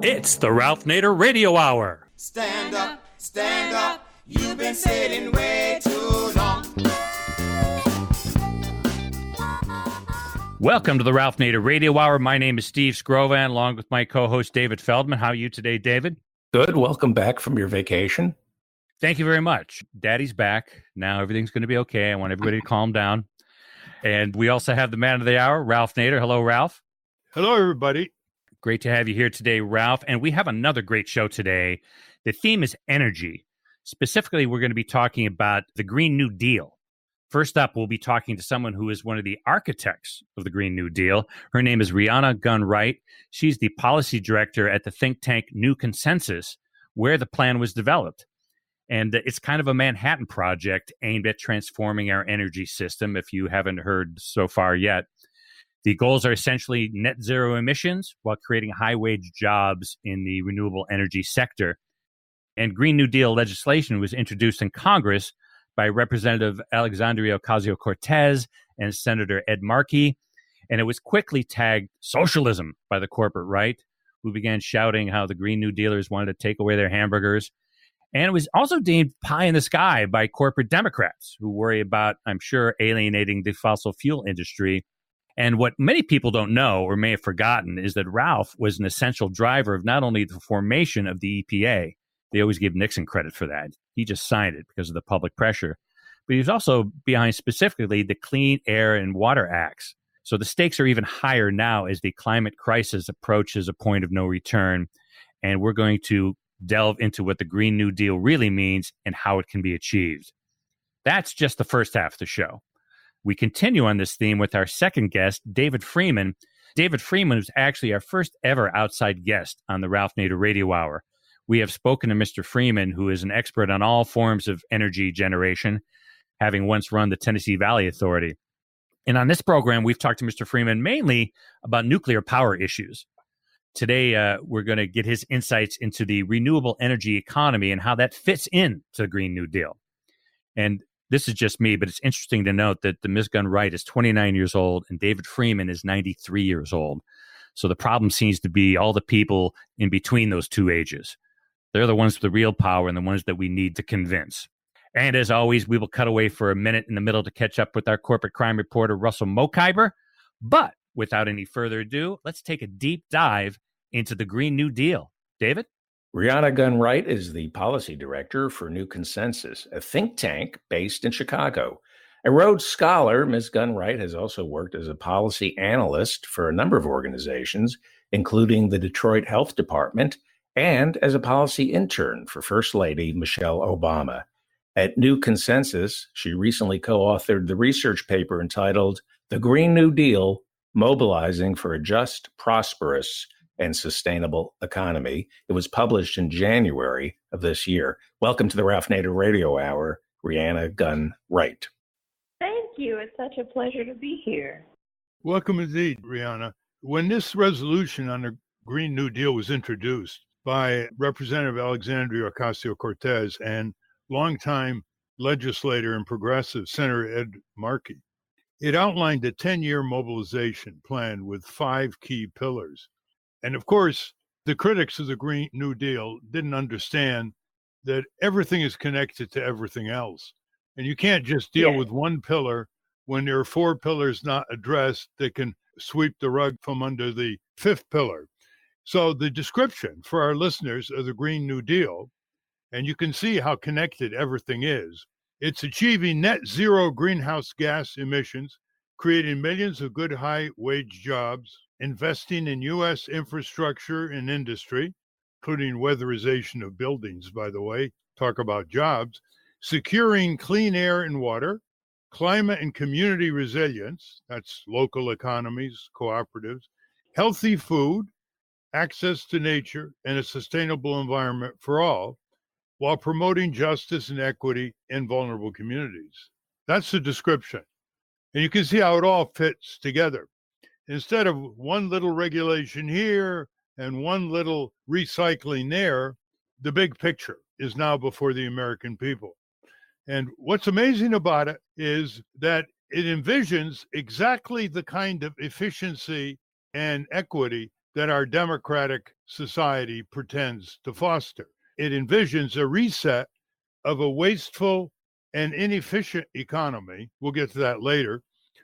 It's the Ralph Nader Radio Hour. Stand up, you've been sitting way too long. Welcome to the Ralph Nader Radio Hour. My name is Steve Scrovan, along with my co-host David Feldman. How are you today, David? Good. Welcome back from your vacation. Thank you very much. Daddy's back. Now everything's going to be okay. I want everybody to calm down. And we also have the man of the hour, Ralph Nader. Hello, Ralph. Hello, everybody. Great to have you here today, Ralph. And we have another great show today. The theme is energy. Specifically, we're going to be talking about the Green New Deal. First up, we'll be talking to someone who is one of the architects of the Green New Deal. Her name is Rhiana Gunn-Wright. She's the policy director at the think tank New Consensus, where the plan was developed. And it's kind of a Manhattan project aimed at transforming our energy system, if you haven't heard so far yet. The goals are essentially net zero emissions while creating high-wage jobs in the renewable energy sector. And Green New Deal legislation was introduced in Congress by Representative Alexandria Ocasio-Cortez and Senator Ed Markey. And it was quickly tagged socialism by the corporate right, who began shouting how the Green New Dealers wanted to take away their hamburgers. And it was also deemed pie in the sky by corporate Democrats, who worry about, I'm sure, alienating the fossil fuel industry. And what many people don't know or may have forgotten is that Ralph was an essential driver of not only the formation of the EPA. They always give Nixon credit for that. He just signed it because of the public pressure. But he was also behind specifically the Clean Air and Water Acts. So the stakes are even higher now as the climate crisis approaches a point of no return. And we're going to delve into what the Green New Deal really means and how it can be achieved. That's just the first half of the show. We continue on this theme with our second guest, David Freeman. David Freeman was actually our first ever outside guest on the Ralph Nader Radio Hour. We have spoken to Mr. Freeman, who is an expert on all forms of energy generation, having once run the Tennessee Valley Authority. And on this program, we've talked to Mr. Freeman mainly about nuclear power issues. Today, we're going to get his insights into the renewable energy economy and how that fits into the Green New Deal. And this is just me, but it's interesting to note that the Ms. Gunn-Wright is 29 years old and David Freeman is 93 years old. So the problem seems to be all the people in between those two ages. They're the ones with the real power and the ones that we need to convince. And as always, we will cut away for a minute in the middle to catch up with our corporate crime reporter, Russell Mokhiber. But without any further ado, let's take a deep dive into the Green New Deal. David? Rhiana Gunn-Wright is the policy director for New Consensus, a think tank based in Chicago. A Rhodes Scholar, Ms. Gunn-Wright has also worked as a policy analyst for a number of organizations, including the Detroit Health Department, and as a policy intern for First Lady Michelle Obama. At New Consensus, she recently co-authored the research paper entitled The Green New Deal, Mobilizing for a Just, Prosperous, and Sustainable Economy. It was published in January of this year. Welcome to the Ralph Nader Radio Hour, Rhiana Gunn-Wright. Thank you. It's such a pleasure to be here. Welcome indeed, Rhiana. When this resolution on the Green New Deal was introduced by Representative Alexandria Ocasio-Cortez and longtime legislator and progressive Senator Ed Markey, it outlined a 10-year mobilization plan with 5 key pillars. And of course, the critics of the Green New Deal didn't understand that everything is connected to everything else. And you can't just deal with one pillar when there are 4 pillars not addressed that can sweep the rug from under the 5th pillar. So the description for our listeners of the Green New Deal, and you can see how connected everything is, it's achieving net zero greenhouse gas emissions, creating millions of good high-wage jobs, investing in U.S. infrastructure and industry, including weatherization of buildings, by the way, talk about jobs, securing clean air and water, climate and community resilience, that's local economies, cooperatives, healthy food, access to nature, and a sustainable environment for all, while promoting justice and equity in vulnerable communities. That's the description. And you can see how it all fits together. Instead of one little regulation here and one little recycling there, the big picture is now before the American people. And what's amazing about it is that it envisions exactly the kind of efficiency and equity that our democratic society pretends to foster. It envisions a reset of a wasteful and inefficient economy. We'll get to that later,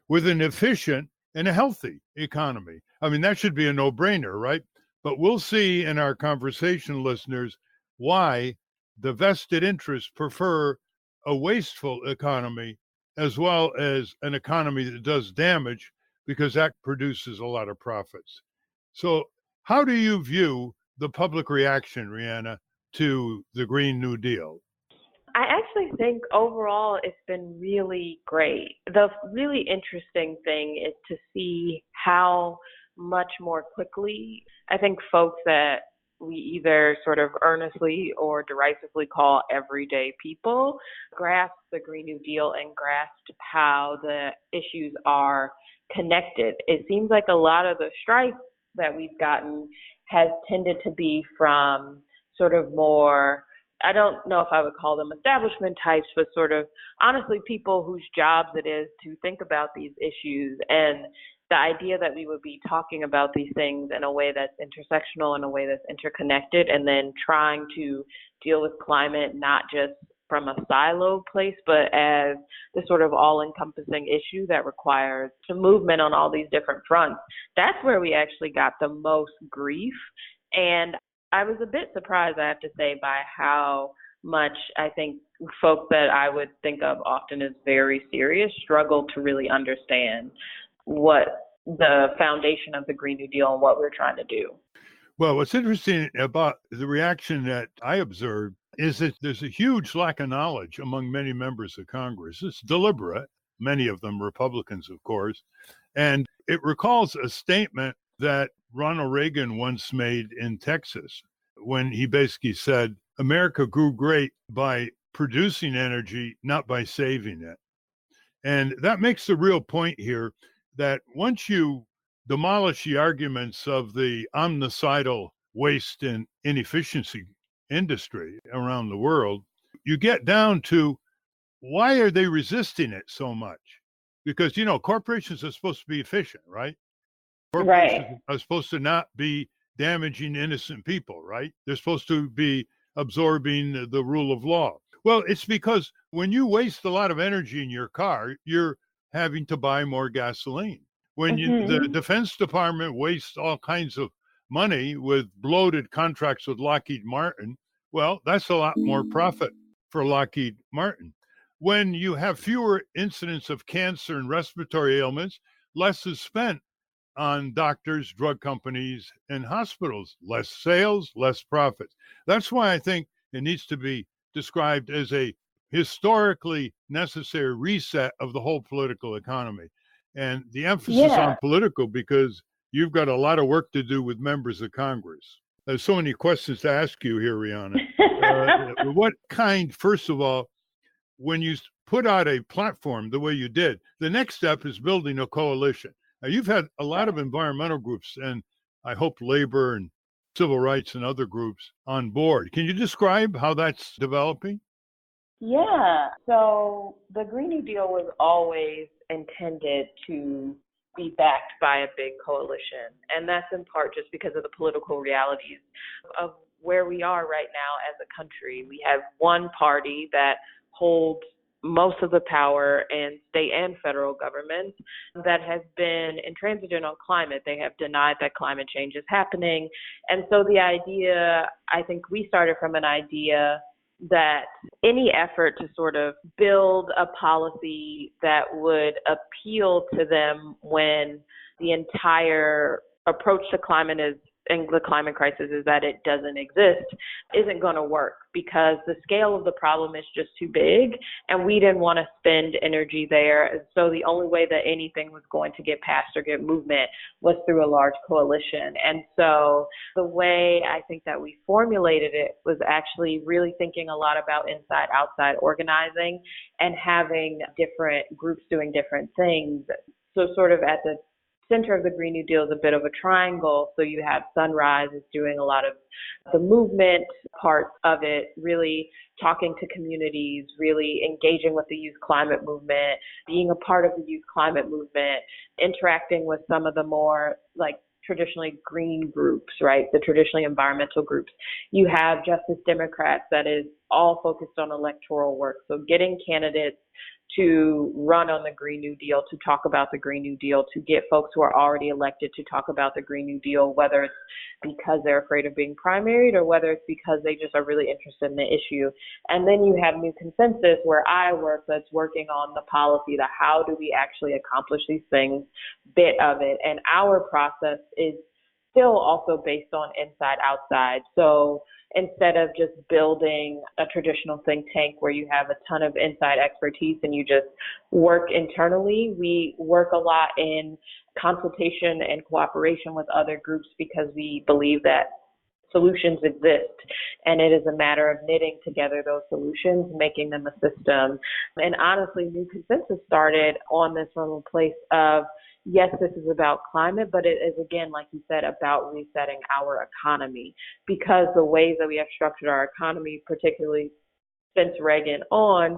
with an efficient and a healthy economy. I mean, that should be a no-brainer, right? But we'll see in our conversation, listeners, why the vested interests prefer a wasteful economy as well as an economy that does damage, because that produces a lot of profits. So how do you view the public reaction, Rhiana, to the Green New Deal? I actually think overall it's been really great. The really interesting thing is to see how much more quickly I think folks that we either sort of earnestly or derisively call everyday people grasped the Green New Deal and grasped how the issues are connected. It seems like a lot of the strife that we've gotten has tended to be from sort of more, I don't know if I would call them establishment types, but sort of honestly people whose jobs it is to think about these issues, and the idea that we would be talking about these things in a way that's intersectional, in a way that's interconnected, and then trying to deal with climate not just from a silo place, but as the sort of all-encompassing issue that requires some movement on all these different fronts. That's where we actually got the most grief. And I was a bit surprised, I have to say, by how much I think folks that I would think of often as very serious struggle to really understand what the foundation of the Green New Deal and what we're trying to do. Well, what's interesting about the reaction that I observed is that there's a huge lack of knowledge among many members of Congress. It's deliberate, many of them Republicans, of course, and it recalls a statement that Ronald Reagan once made in Texas when he basically said, America grew great by producing energy, not by saving it. And that makes the real point here that once you demolish the arguments of the omnicidal waste and inefficiency industry around the world, you get down to why are they resisting it so much? Because, you know, corporations are supposed to be efficient, right? Corporations are supposed to not be damaging innocent people, right? They're supposed to be absorbing the rule of law. Well, it's because when you waste a lot of energy in your car, you're having to buy more gasoline. When the Defense Department wastes all kinds of money with bloated contracts with Lockheed Martin, well, that's a lot more profit for Lockheed Martin. When you have fewer incidents of cancer and respiratory ailments, less is spent on doctors, drug companies, and hospitals. Less sales, less profits. That's why I think it needs to be described as a historically necessary reset of the whole political economy. And the emphasis on political, because you've got a lot of work to do with members of Congress. There's so many questions to ask you here, Rhiana. What kind, first of all, when you put out a platform the way you did, the next step is building a coalition. Now, you've had a lot of environmental groups, and I hope labor and civil rights and other groups on board. Can you describe how that's developing? Yeah. So the Green New Deal was always intended to be backed by a big coalition. And that's in part just because of the political realities of where we are right now as a country. We have one party that holds most of the power in state and federal governments that has been intransigent on climate. They have denied that climate change is happening. And so the idea, I think we started from an idea that any effort to sort of build a policy that would appeal to them when the entire approach to climate is and the climate crisis is that it doesn't exist isn't going to work, because the scale of the problem is just too big and we didn't want to spend energy there. And so the only way that anything was going to get passed or get movement was through a large coalition. And so the way I think that we formulated it was actually really thinking a lot about inside-outside organizing and having different groups doing different things. So sort of at the center of the Green New Deal is a bit of a triangle. So you have Sunrise is doing a lot of the movement part of it, really talking to communities, really engaging with the youth climate movement, being a part of the youth climate movement, interacting with some of the more like traditionally green groups, right? The traditionally environmental groups. You have Justice Democrats that is all focused on electoral work. So getting candidates to run on the Green New Deal, to talk about the Green New Deal, to get folks who are already elected to talk about the Green New Deal, whether it's because they're afraid of being primaried or whether it's because they just are really interested in the issue. And then you have New Consensus, where I work, that's working on the policy, the how do we actually accomplish these things bit of it. And our process is still also based on inside outside. So instead of just building a traditional think tank where you have a ton of inside expertise and you just work internally, we work a lot in consultation and cooperation with other groups because we believe that solutions exist, and it is a matter of knitting together those solutions, making them a system. And honestly, New Consensus started on this from a place of, yes, this is about climate, but it is, again, like you said, about resetting our economy, because the ways that we have structured our economy, particularly since Reagan on,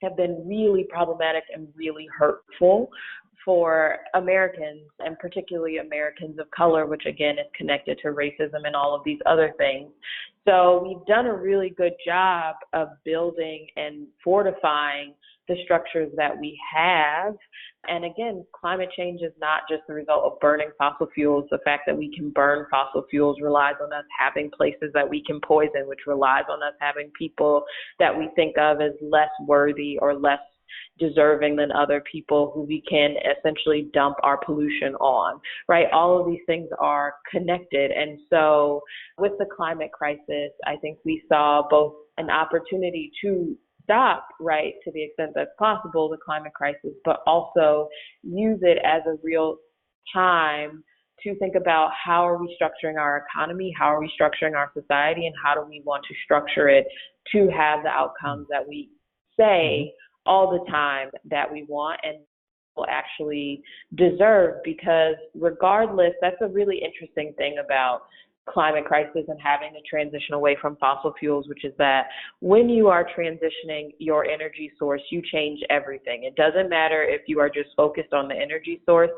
have been really problematic and really hurtful for Americans, and particularly Americans of color, which again is connected to racism and all of these other things. So we've done a really good job of building and fortifying the structures that we have. And again, climate change is not just the result of burning fossil fuels. The fact that we can burn fossil fuels relies on us having places that we can poison, which relies on us having people that we think of as less worthy or less deserving than other people who we can essentially dump our pollution on, right? All of these things are connected. And so with the climate crisis, I think we saw both an opportunity to stop, right, to the extent that's possible, the climate crisis, but also use it as a real time to think about how are we structuring our economy, how are we structuring our society, and how do we want to structure it to have the outcomes that we say all the time that we want and will actually deserve. Because regardless, that's a really interesting thing about climate crisis and having to transition away from fossil fuels, which is that when you are transitioning your energy source, you change everything. It doesn't matter if you are just focused on the energy source,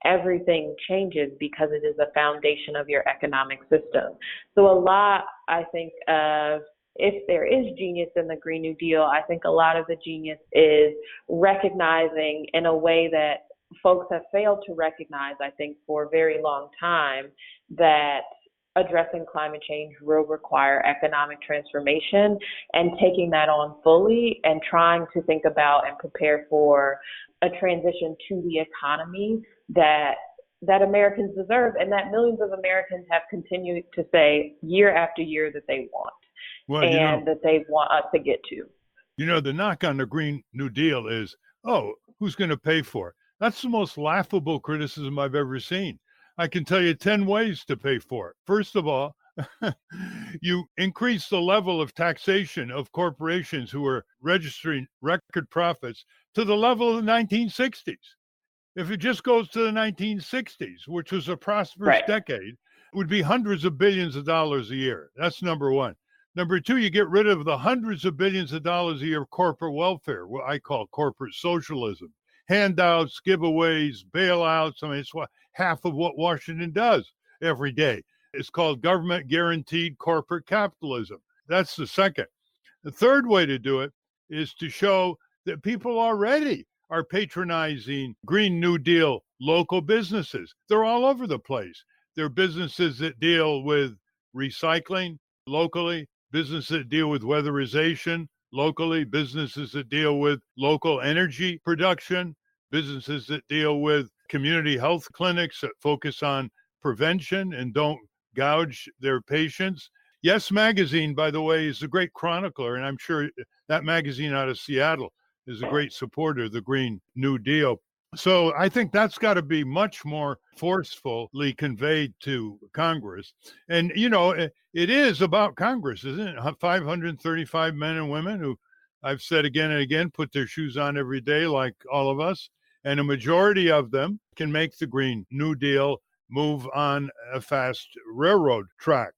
everything changes because it is the foundation of your economic system. So a lot, I think, of if there is genius in the Green New Deal, I think a lot of the genius is recognizing in a way that folks have failed to recognize, I think, for a very long time, that addressing climate change will require economic transformation, and taking that on fully and trying to think about and prepare for a transition to the economy that Americans deserve and that millions of Americans have continued to say year after year that they want. Well, and that they want us to get to. You know, the knock on the Green New Deal is, oh, who's going to pay for it? That's the most laughable criticism I've ever seen. I can tell you 10 ways to pay for it. First of all, you increase the level of taxation of corporations who are registering record profits to the level of the 1960s. If it just goes to the 1960s, which was a prosperous decade, it would be hundreds of billions of dollars a year. That's number one. Number two, you get rid of the hundreds of billions of dollars a year of corporate welfare, what I call corporate socialism. Handouts, giveaways, bailouts. I mean, it's half of what Washington does every day. It's called government guaranteed corporate capitalism. That's the second. The third way to do it is to show that people already are patronizing Green New Deal local businesses. They're all over the place. They're businesses that deal with recycling locally, businesses that deal with weatherization locally, businesses that deal with local energy production, businesses that deal with community health clinics that focus on prevention and don't gouge their patients. Yes Magazine, by the way, is a great chronicler, and I'm sure that magazine out of Seattle is a great supporter of the Green New Deal. So I think that's got to be much more forcefully conveyed to Congress. And, you know, it is about Congress, isn't it? 535 men and women who, I've said again and again, put their shoes on every day like all of us. And a majority of them can make the Green New Deal move on a fast railroad track.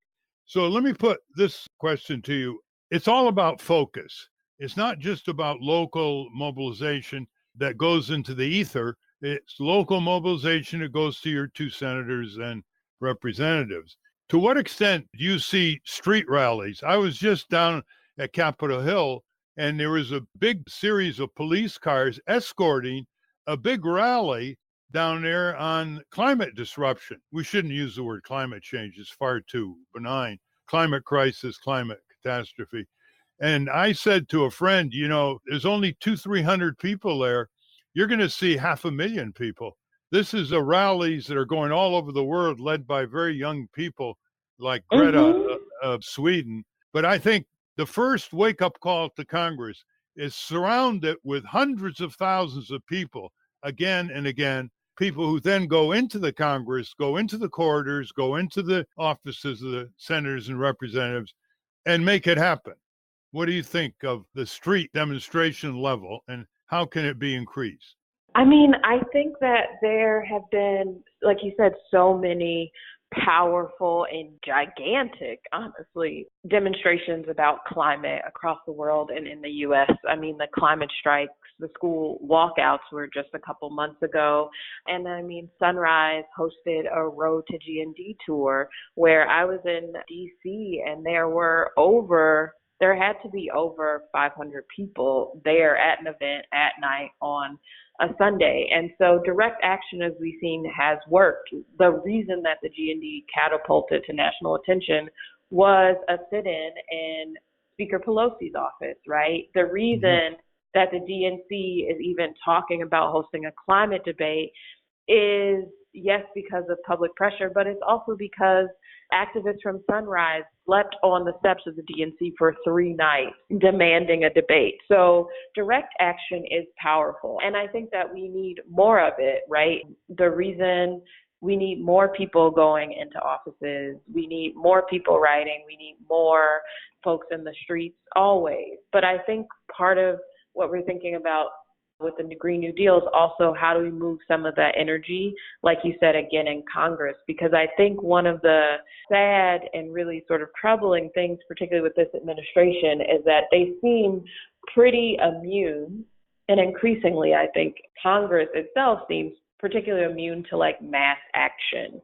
So let me put this question to you. It's all about focus. It's not just about local mobilization that goes into the ether. It's local mobilization. It goes to your two senators and representatives. To what extent do you see street rallies? I was just down at Capitol Hill, and there was a big series of police cars escorting a big rally down there on climate disruption. We shouldn't use the word climate change. It's far too benign. Climate crisis, climate catastrophe. And I said to a friend, there's only 300 people there. You're going to see 500,000 people. This is the rallies that are going all over the world, led by very young people like Greta of Sweden. But I think the first wake-up call to Congress is surround it with hundreds of thousands of people again and again, people who then go into the Congress, go into the corridors, go into the offices of the senators and representatives, and make it happen. What do you think of the street demonstration level, and how can it be increased? I mean, I think that there have been, like you said, so many powerful and gigantic, honestly, demonstrations about climate across the world and in the U.S. I mean, the climate strikes, the school walkouts were just a couple months ago. And I mean, Sunrise hosted a Road to GND tour where I was in D.C. and there had to be over 500 people there at an event at night on a Sunday. And so direct action, as we've seen, has worked. The reason that the GND catapulted to national attention was a sit-in in Speaker Pelosi's office, right? The reason that the DNC is even talking about hosting a climate debate is, yes, because of public pressure, but it's also because activists from Sunrise slept on the steps of the DNC for 3 nights demanding a debate. So direct action is powerful. And I think that we need more of it, right? The reason we need more people going into offices, we need more people writing, we need more folks in the streets always. But I think part of what we're thinking about with the Green New Deal is also how do we move some of that energy, like you said, again, in Congress? Because I think one of the sad and really sort of troubling things, particularly with this administration, is that they seem pretty immune. And increasingly, I think Congress itself seems particularly immune to like mass action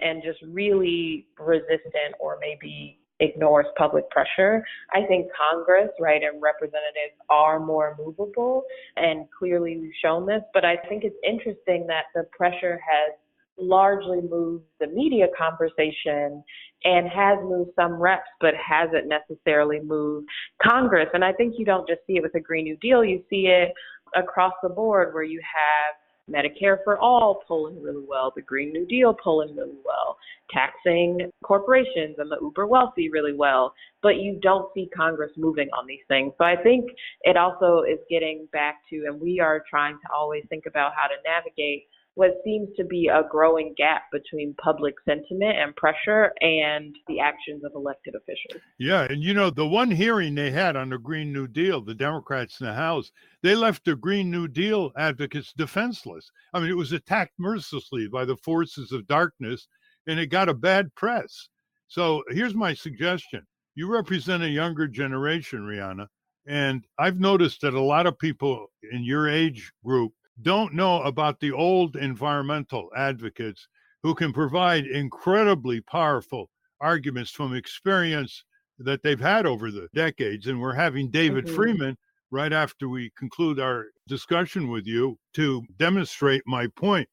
and just really resistant or maybe ignores public pressure. I think Congress, right, and representatives are more movable, and clearly we've shown this, but I think it's interesting that the pressure has largely moved the media conversation and has moved some reps, but hasn't necessarily moved Congress. And I think you don't just see it with the Green New Deal, you see it across the board where you have Medicare for all polling really well, the Green New Deal polling really well, taxing corporations and the uber wealthy really well, but you don't see Congress moving on these things. So I think it also is getting back to, and we are trying to always think about how to navigate what seems to be a growing gap between public sentiment and pressure and the actions of elected officials. Yeah, and the one hearing they had on the Green New Deal, the Democrats in the House, they left the Green New Deal advocates defenseless. I mean, it was attacked mercilessly by the forces of darkness, and it got a bad press. So here's my suggestion. You represent a younger generation, Rhiana, and I've noticed that a lot of people in your age group don't know about the old environmental advocates who can provide incredibly powerful arguments from experience that they've had over the decades. And we're having David Freeman right after we conclude our discussion with you to demonstrate my point.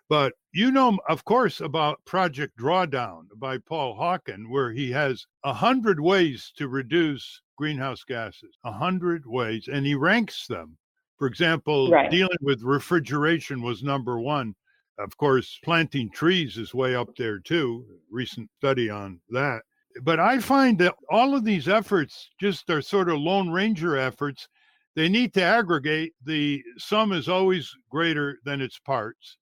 But of course, about Project Drawdown by Paul Hawken, where he has 100 ways to reduce greenhouse gases, 100 ways, and he ranks them. For example, dealing with refrigeration was number one. Of course, planting trees is way up there too. Recent study on that. But I find that all of these efforts just are sort of Lone Ranger efforts. They need to aggregate. The sum is always greater than its parts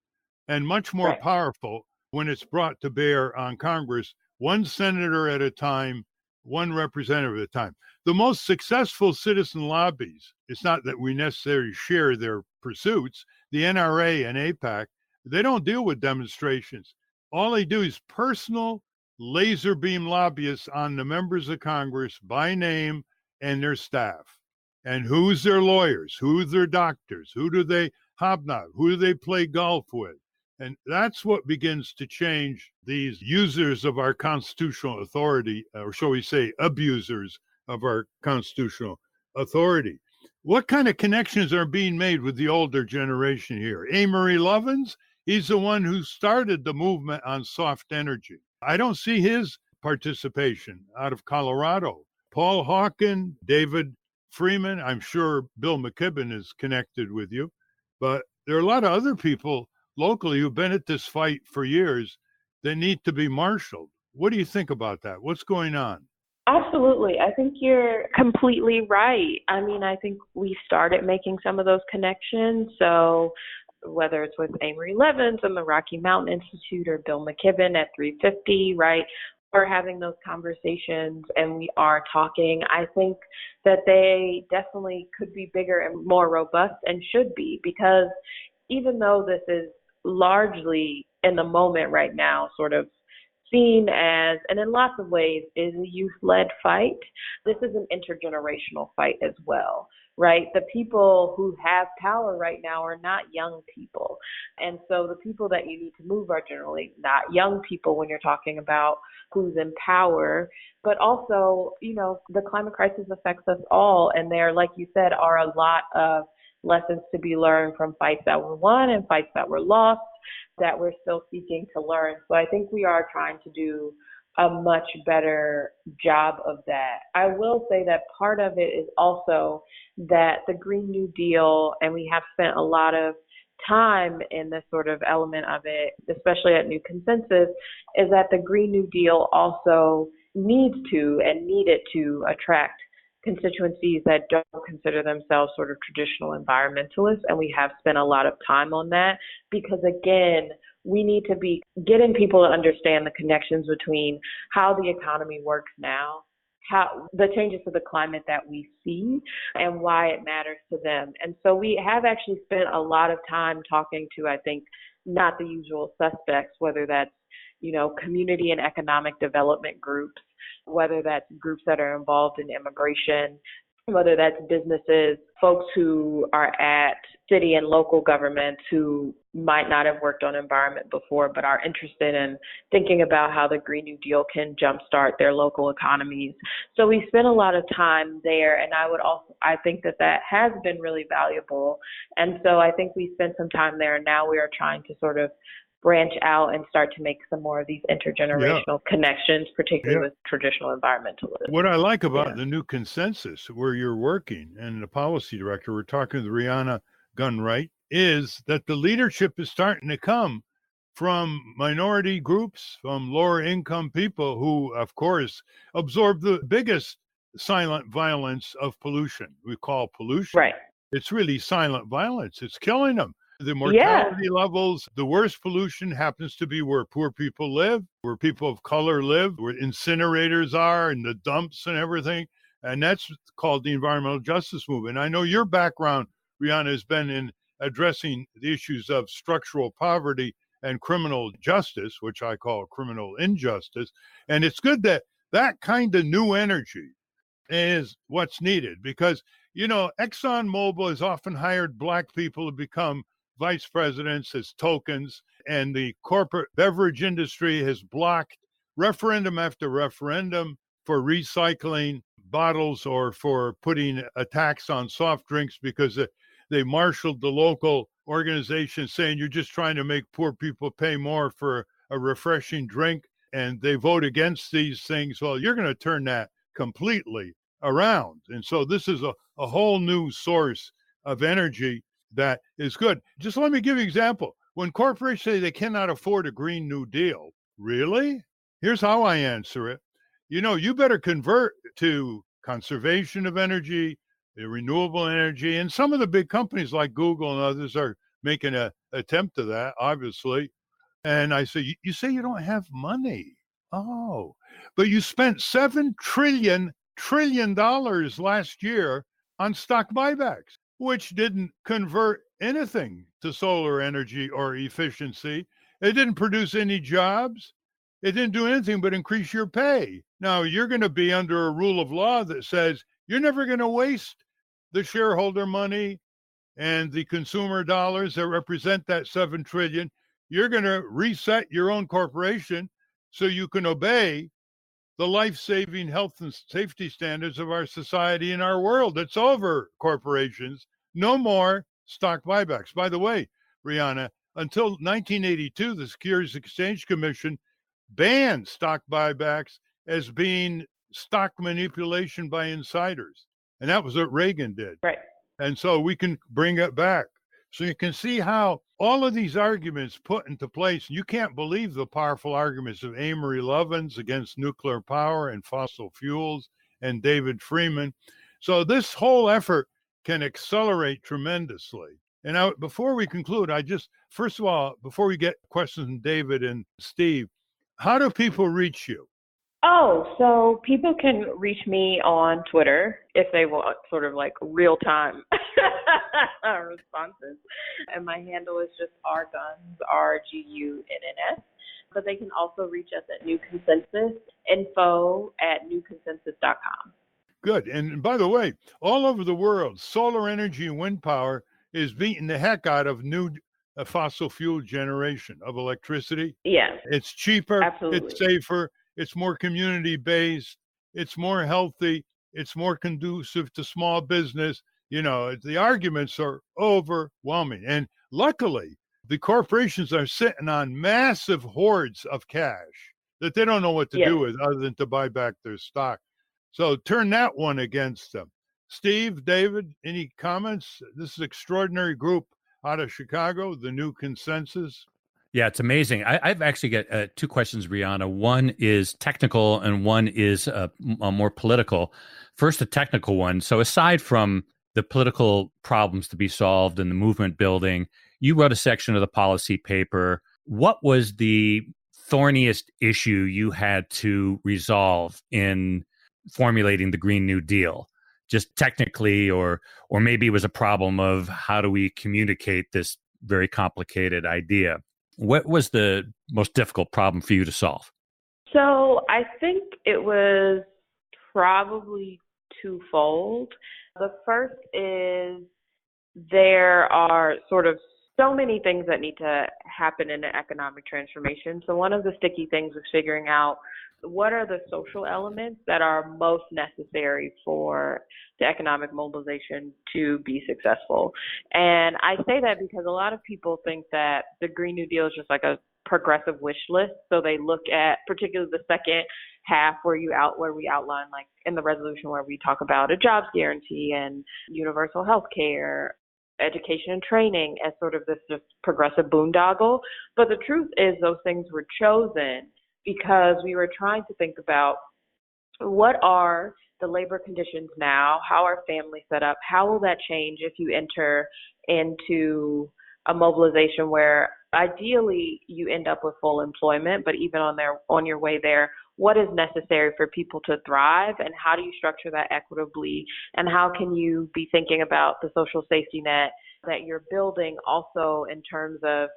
and much more powerful when it's brought to bear on Congress, one senator at a time, one representative at a time. The most successful citizen lobbies, it's not that we necessarily share their pursuits, the NRA and AIPAC, they don't deal with demonstrations. All they do is personal laser beam lobbyists on the members of Congress by name and their staff. And who's their lawyers? Who's their doctors? Who do they hobnob? Who do they play golf with? And that's what begins to change these users of our constitutional authority, or shall we say, abusers of our constitutional authority. What kind of connections are being made with the older generation here? Amory Lovins, he's the one who started the movement on soft energy. I don't see his participation out of Colorado. Paul Hawken, David Freeman, I'm sure Bill McKibben is connected with you, but there are a lot of other people locally who've been at this fight for years that need to be marshaled. What do you think about that? What's going on? Absolutely. I think you're completely right. I mean, I think we started making some of those connections. So whether it's with Amory Levins and the Rocky Mountain Institute or Bill McKibben at 350, right? We're having those conversations and we are talking. I think that they definitely could be bigger and more robust and should be, because even though this is largely in the moment right now, sort of seen as, and in lots of ways, is a youth-led fight, this is an intergenerational fight as well, right? The people who have power right now are not young people. And so the people that you need to move are generally not young people when you're talking about who's in power. But also, you know, the climate crisis affects us all. And there, like you said, are a lot of lessons to be learned from fights that were won and fights that were lost that we're still seeking to learn. So I think we are trying to do a much better job of that. I will say that part of it is also that the Green New Deal, and we have spent a lot of time in this sort of element of it, especially at New Consensus, is that the Green New Deal also needs to and needed to attract constituencies that don't consider themselves sort of traditional environmentalists. And we have spent a lot of time on that because, again, we need to be getting people to understand the connections between how the economy works now, how the changes to the climate that we see, and why it matters to them. And so we have actually spent a lot of time talking to, I think, not the usual suspects, whether that's, you know, community and economic development groups, whether that's groups that are involved in immigration, whether that's businesses, folks who are at city and local governments who might not have worked on environment before but are interested in thinking about how the Green New Deal can jumpstart their local economies. So we spent a lot of time there, and I think that has been really valuable. And so I think we spent some time there, and now we are trying to sort of branch out and start to make some more of these intergenerational connections, particularly with traditional environmentalists. What I like about the New Consensus, where you're working and the policy director, we're talking with Rhiana Gunn-Wright, is that the leadership is starting to come from minority groups, from lower income people who, of course, absorb the biggest silent violence of pollution. We call pollution. Right. It's really silent violence. It's killing them. The mortality levels, the worst pollution happens to be where poor people live, where people of color live, where incinerators are and the dumps and everything. And that's called the environmental justice movement. I know your background, Rhiana, has been in addressing the issues of structural poverty and criminal justice, which I call criminal injustice. And it's good that that kind of new energy is what's needed because, you know, ExxonMobil has often hired Black people to become vice presidents as tokens, and the corporate beverage industry has blocked referendum after referendum for recycling bottles or for putting a tax on soft drinks because they marshaled the local organization saying you're just trying to make poor people pay more for a refreshing drink, and they vote against these things. Well, you're going to turn that completely around. And so this is a whole new source of energy that is good. Just let me give you an example. When corporations say they cannot afford a Green New Deal, really? Here's how I answer it. You know, you better convert to conservation of energy, renewable energy, and some of the big companies like Google and others are making an attempt to that, obviously. And I say, you say you don't have money. Oh, but you spent $7 trillion last year on stock buybacks, which didn't convert anything to solar energy or efficiency. It didn't produce any jobs. It didn't do anything but increase your pay. Now, you're going to be under a rule of law that says you're never going to waste the shareholder money and the consumer dollars that represent that $7 trillion. you're going to reset your own corporation so you can obey the life-saving health and safety standards of our society and our world. It's over, corporations. No more stock buybacks. By the way, Rhiana, until 1982, the Securities Exchange Commission banned stock buybacks as being stock manipulation by insiders. And that was what Reagan did. Right. And so we can bring it back. So you can see how all of these arguments put into place, you can't believe the powerful arguments of Amory Lovins against nuclear power and fossil fuels and David Freeman. So this whole effort can accelerate tremendously. And now, before we conclude, first of all, before we get questions from David and Steve, how do people reach you? Oh, so people can reach me on Twitter if they want sort of like real time responses. And my handle is just rguns, RGUNNS. But they can also reach us at New Consensus, info@newconsensus.com. Good. And by the way, all over the world, solar energy and wind power is beating the heck out of new fossil fuel generation of electricity. Yeah. It's cheaper. Absolutely. It's safer. It's more community-based. It's more healthy. It's more conducive to small business. You know, the arguments are overwhelming. And luckily, the corporations are sitting on massive hoards of cash that they don't know what to do with other than to buy back their stock. So turn that one against them. Steve, David, any comments? This is an extraordinary group out of Chicago, the New Consensus. Yeah, it's amazing. I've actually got two questions, Rhiana. One is technical and one is more political. First, the technical one. So aside from the political problems to be solved and the movement building, you wrote a section of the policy paper. What was the thorniest issue you had to resolve in formulating the Green New Deal? Just technically, or maybe it was a problem of how do we communicate this very complicated idea? What was the most difficult problem for you to solve? So I think it was probably twofold. The first is there are sort of so many things that need to happen in an economic transformation. So one of the sticky things was figuring out what are the social elements that are most necessary for the economic mobilization to be successful. And I say that because a lot of people think that the Green New Deal is just like a progressive wish list. So they look at particularly the second half where we outline, like in the resolution where we talk about a jobs guarantee and universal health care, education and training as sort of this just progressive boondoggle. But the truth is those things were chosen because we were trying to think about what are the labor conditions now, how are families set up, how will that change if you enter into a mobilization where ideally you end up with full employment, but even on your way there, what is necessary for people to thrive and how do you structure that equitably, and how can you be thinking about the social safety net that you're building also in terms of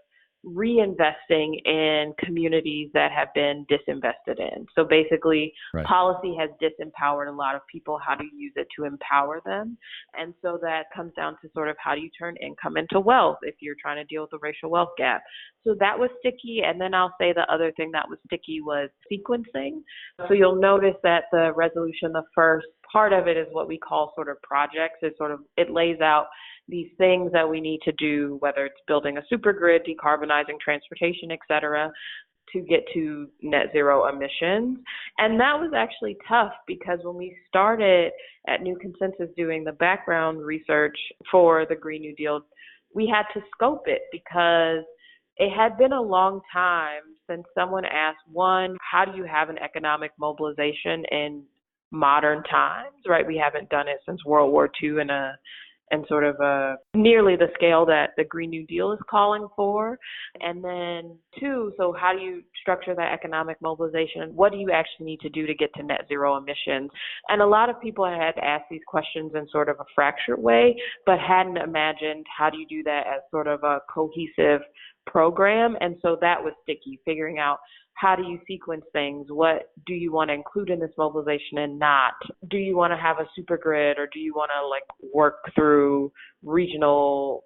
reinvesting in communities that have been disinvested in. So basically, right. Policy has disempowered a lot of people. How do you use it to empower them? And so that comes down to sort of how do you turn income into wealth if you're trying to deal with the racial wealth gap. So that was sticky. And then I'll say the other thing that was sticky was sequencing. So you'll notice that the resolution, the first part of it is what we call sort of projects. It lays out these things that we need to do, whether it's building a super grid, decarbonizing transportation, et cetera, to get to net zero emissions. And that was actually tough because when we started at New Consensus doing the background research for the Green New Deal, we had to scope it because it had been a long time since someone asked, one, how do you have an economic mobilization in modern times, right? We haven't done it since World War II and sort of nearly the scale that the Green New Deal is calling for. And then two, so how do you structure that economic mobilization? What do you actually need to do to get to net zero emissions? And a lot of people had asked these questions in sort of a fractured way, but hadn't imagined how do you do that as sort of a cohesive program. And so that was sticky, figuring out how do you sequence things? What do you want to include in this mobilization and not? Do you want to have a super grid or do you want to work through regional,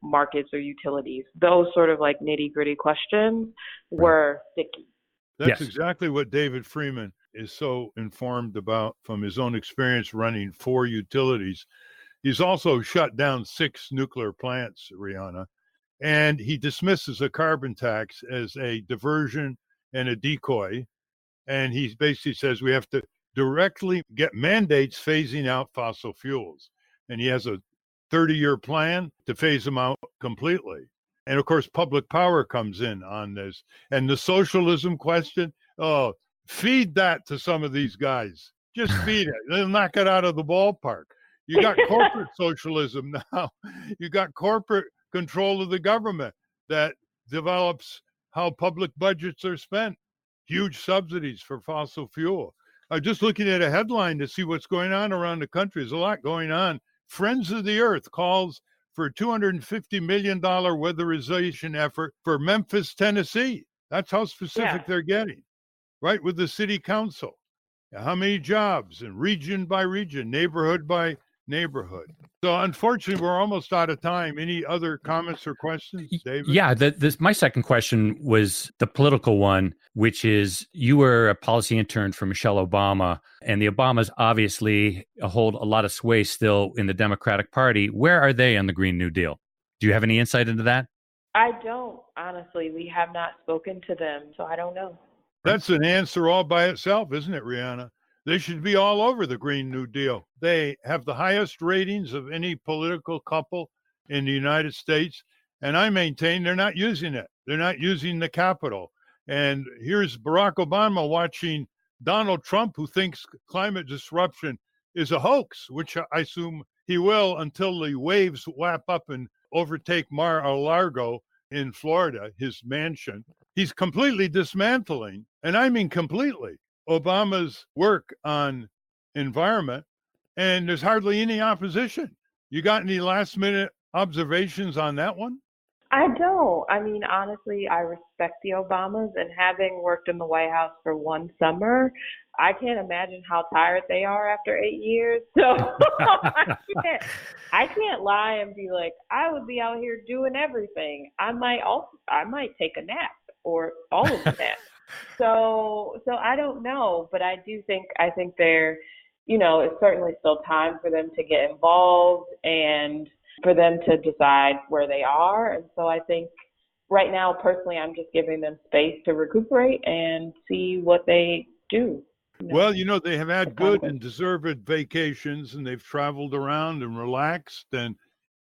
markets or utilities. Those sort of like nitty-gritty questions were sticky. That's exactly what David Freeman is so informed about from his own experience running 4 utilities. He's also shut down 6 nuclear plants, Rhiana, and he dismisses a carbon tax as a diversion and a decoy. And he basically says we have to directly get mandates phasing out fossil fuels. And he has a 30-year plan to phase them out completely. And of course, public power comes in on this. And the socialism question, feed that to some of these guys. Just feed it. They'll knock it out of the ballpark. You got corporate socialism now. You got corporate control of the government that develops how public budgets are spent. Huge subsidies for fossil fuel. I'm just looking at a headline to see what's going on around the country. There's a lot going on. Friends of the Earth calls for a $250 million weatherization effort for Memphis, Tennessee. That's how specific they're getting, right, with the city council. How many jobs, and region by region, neighborhood by neighborhood. So unfortunately, we're almost out of time. Any other comments or questions, David? Yeah, my second question was the political one, which is you were a policy intern for Michelle Obama, and the Obamas obviously hold a lot of sway still in the Democratic Party. Where are they on the Green New Deal? Do you have any insight into that? I don't, honestly. We have not spoken to them, so I don't know. That's an answer all by itself, isn't it, Rhiana? They should be all over the Green New Deal. They have the highest ratings of any political couple in the United States. And I maintain they're not using it. They're not using the Capitol. And here's Barack Obama watching Donald Trump, who thinks climate disruption is a hoax, which I assume he will until the waves lap up and overtake Mar-a-Lago in Florida, his mansion. He's completely dismantling, and I mean completely, Obama's work on environment, and there's hardly any opposition. You got any last minute observations on that one? I don't. I mean, honestly, I respect the Obamas, and having worked in the White House for one summer, I can't imagine how tired they are after 8 years. So I can't lie and be like, I would be out here doing everything. I might take a nap or all of the naps. So I don't know, but I think they're, it's certainly still time for them to get involved and for them to decide where they are. And so I think right now, personally, I'm just giving them space to recuperate and see what they do. Well, they have had good and deserved vacations, and they've traveled around and relaxed and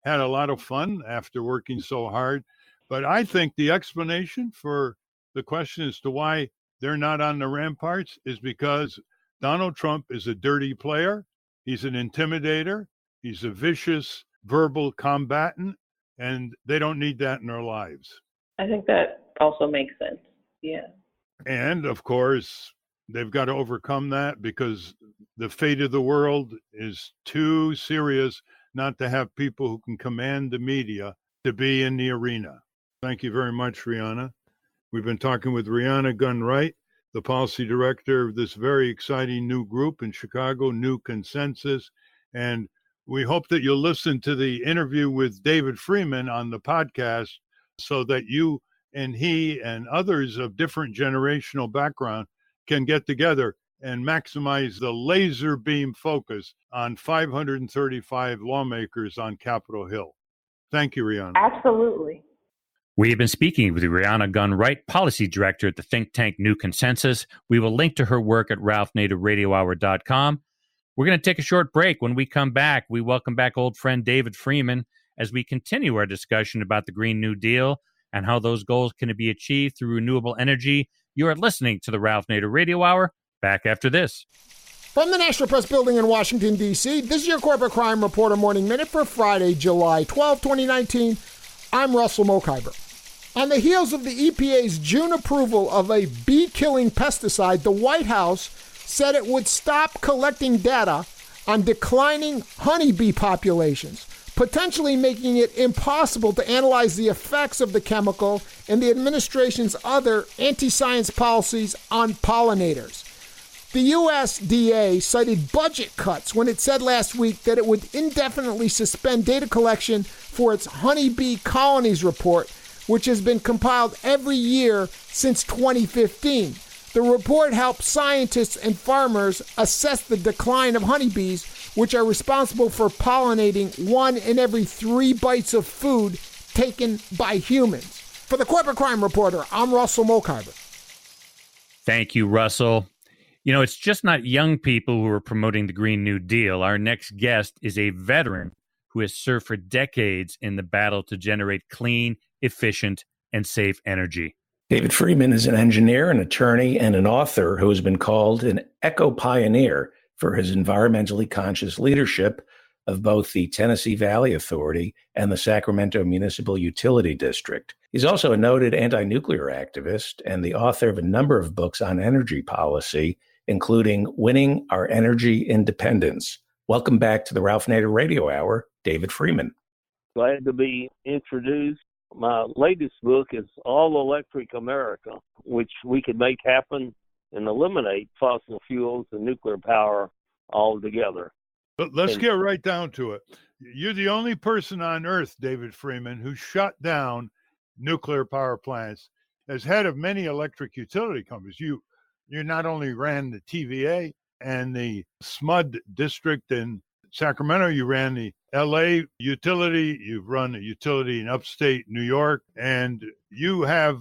had a lot of fun after working so hard. But I think the explanation for the question as to why they're not on the ramparts is because Donald Trump is a dirty player. He's an intimidator. He's a vicious verbal combatant, and they don't need that in their lives. I think that also makes sense. Yeah. And of course, they've got to overcome that because the fate of the world is too serious not to have people who can command the media to be in the arena. Thank you very much, Rhiana. We've been talking with Rhiana Gunn-Wright, the policy director of this very exciting new group in Chicago, New Consensus. And we hope that you'll listen to the interview with David Freeman on the podcast so that you and he and others of different generational background can get together and maximize the laser beam focus on 535 lawmakers on Capitol Hill. Thank you, Rhiana. Absolutely. We have been speaking with Rhiana Gunn-Wright, Policy Director at the think tank New Consensus. We will link to her work at ralphnaderradiohour.com. We're going to take a short break. When we come back, we welcome back old friend David Freeman as we continue our discussion about the Green New Deal and how those goals can be achieved through renewable energy. You are listening to the Ralph Nader Radio Hour. Back after this. From the National Press Building in Washington, D.C., this is your Corporate Crime Reporter Morning Minute for Friday, July 12, 2019. I'm Russell Mokhiber. On the heels of the EPA's June approval of a bee-killing pesticide, the White House said it would stop collecting data on declining honeybee populations, potentially making it impossible to analyze the effects of the chemical and the administration's other anti-science policies on pollinators. The USDA cited budget cuts when it said last week that it would indefinitely suspend data collection for its honeybee colonies report, which has been compiled every year since 2015. The report helps scientists and farmers assess the decline of honeybees, which are responsible for pollinating 1 in every 3 bites of food taken by humans. For the Corporate Crime Reporter, I'm Russell Mokhiber. Thank you, Russell. You know, it's just not young people who are promoting the Green New Deal. Our next guest is a veteran who has served for decades in the battle to generate clean, efficient, and safe energy. David Freeman is an engineer, an attorney, and an author who has been called an eco-pioneer for his environmentally conscious leadership of both the Tennessee Valley Authority and the Sacramento Municipal Utility District. He's also a noted anti-nuclear activist and the author of a number of books on energy policy, including Winning Our Energy Independence. Welcome back to the Ralph Nader Radio Hour, David Freeman. Glad to be introduced. My latest book is All Electric America, which we could make happen and eliminate fossil fuels and nuclear power altogether. But let's get right down to it. You're the only person on earth, David Freeman, who shut down nuclear power plants. As head of many electric utility companies, you not only ran the TVA and the SMUD district in Sacramento, you ran the LA utility, you've run a utility in upstate New York, and you have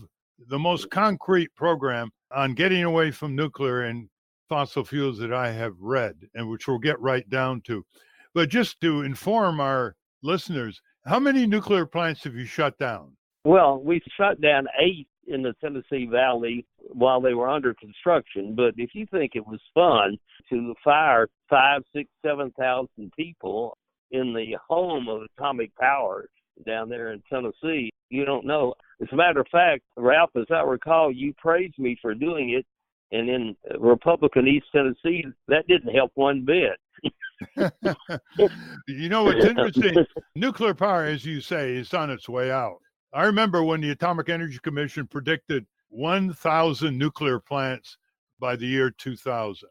the most concrete program on getting away from nuclear and fossil fuels that I have read, and which we'll get right down to. But just to inform our listeners, how many nuclear plants have you shut down? Well, we shut down 8 in the Tennessee Valley while they were under construction. But if you think it was fun to fire 5, 6, 7,000 people in the home of atomic power down there in Tennessee, you don't know. As a matter of fact, Ralph, as I recall, you praised me for doing it. And in Republican East Tennessee, that didn't help one bit. You know, what's interesting, nuclear power, as you say, is on its way out. I remember when the Atomic Energy Commission predicted 1,000 nuclear plants by the year 2000.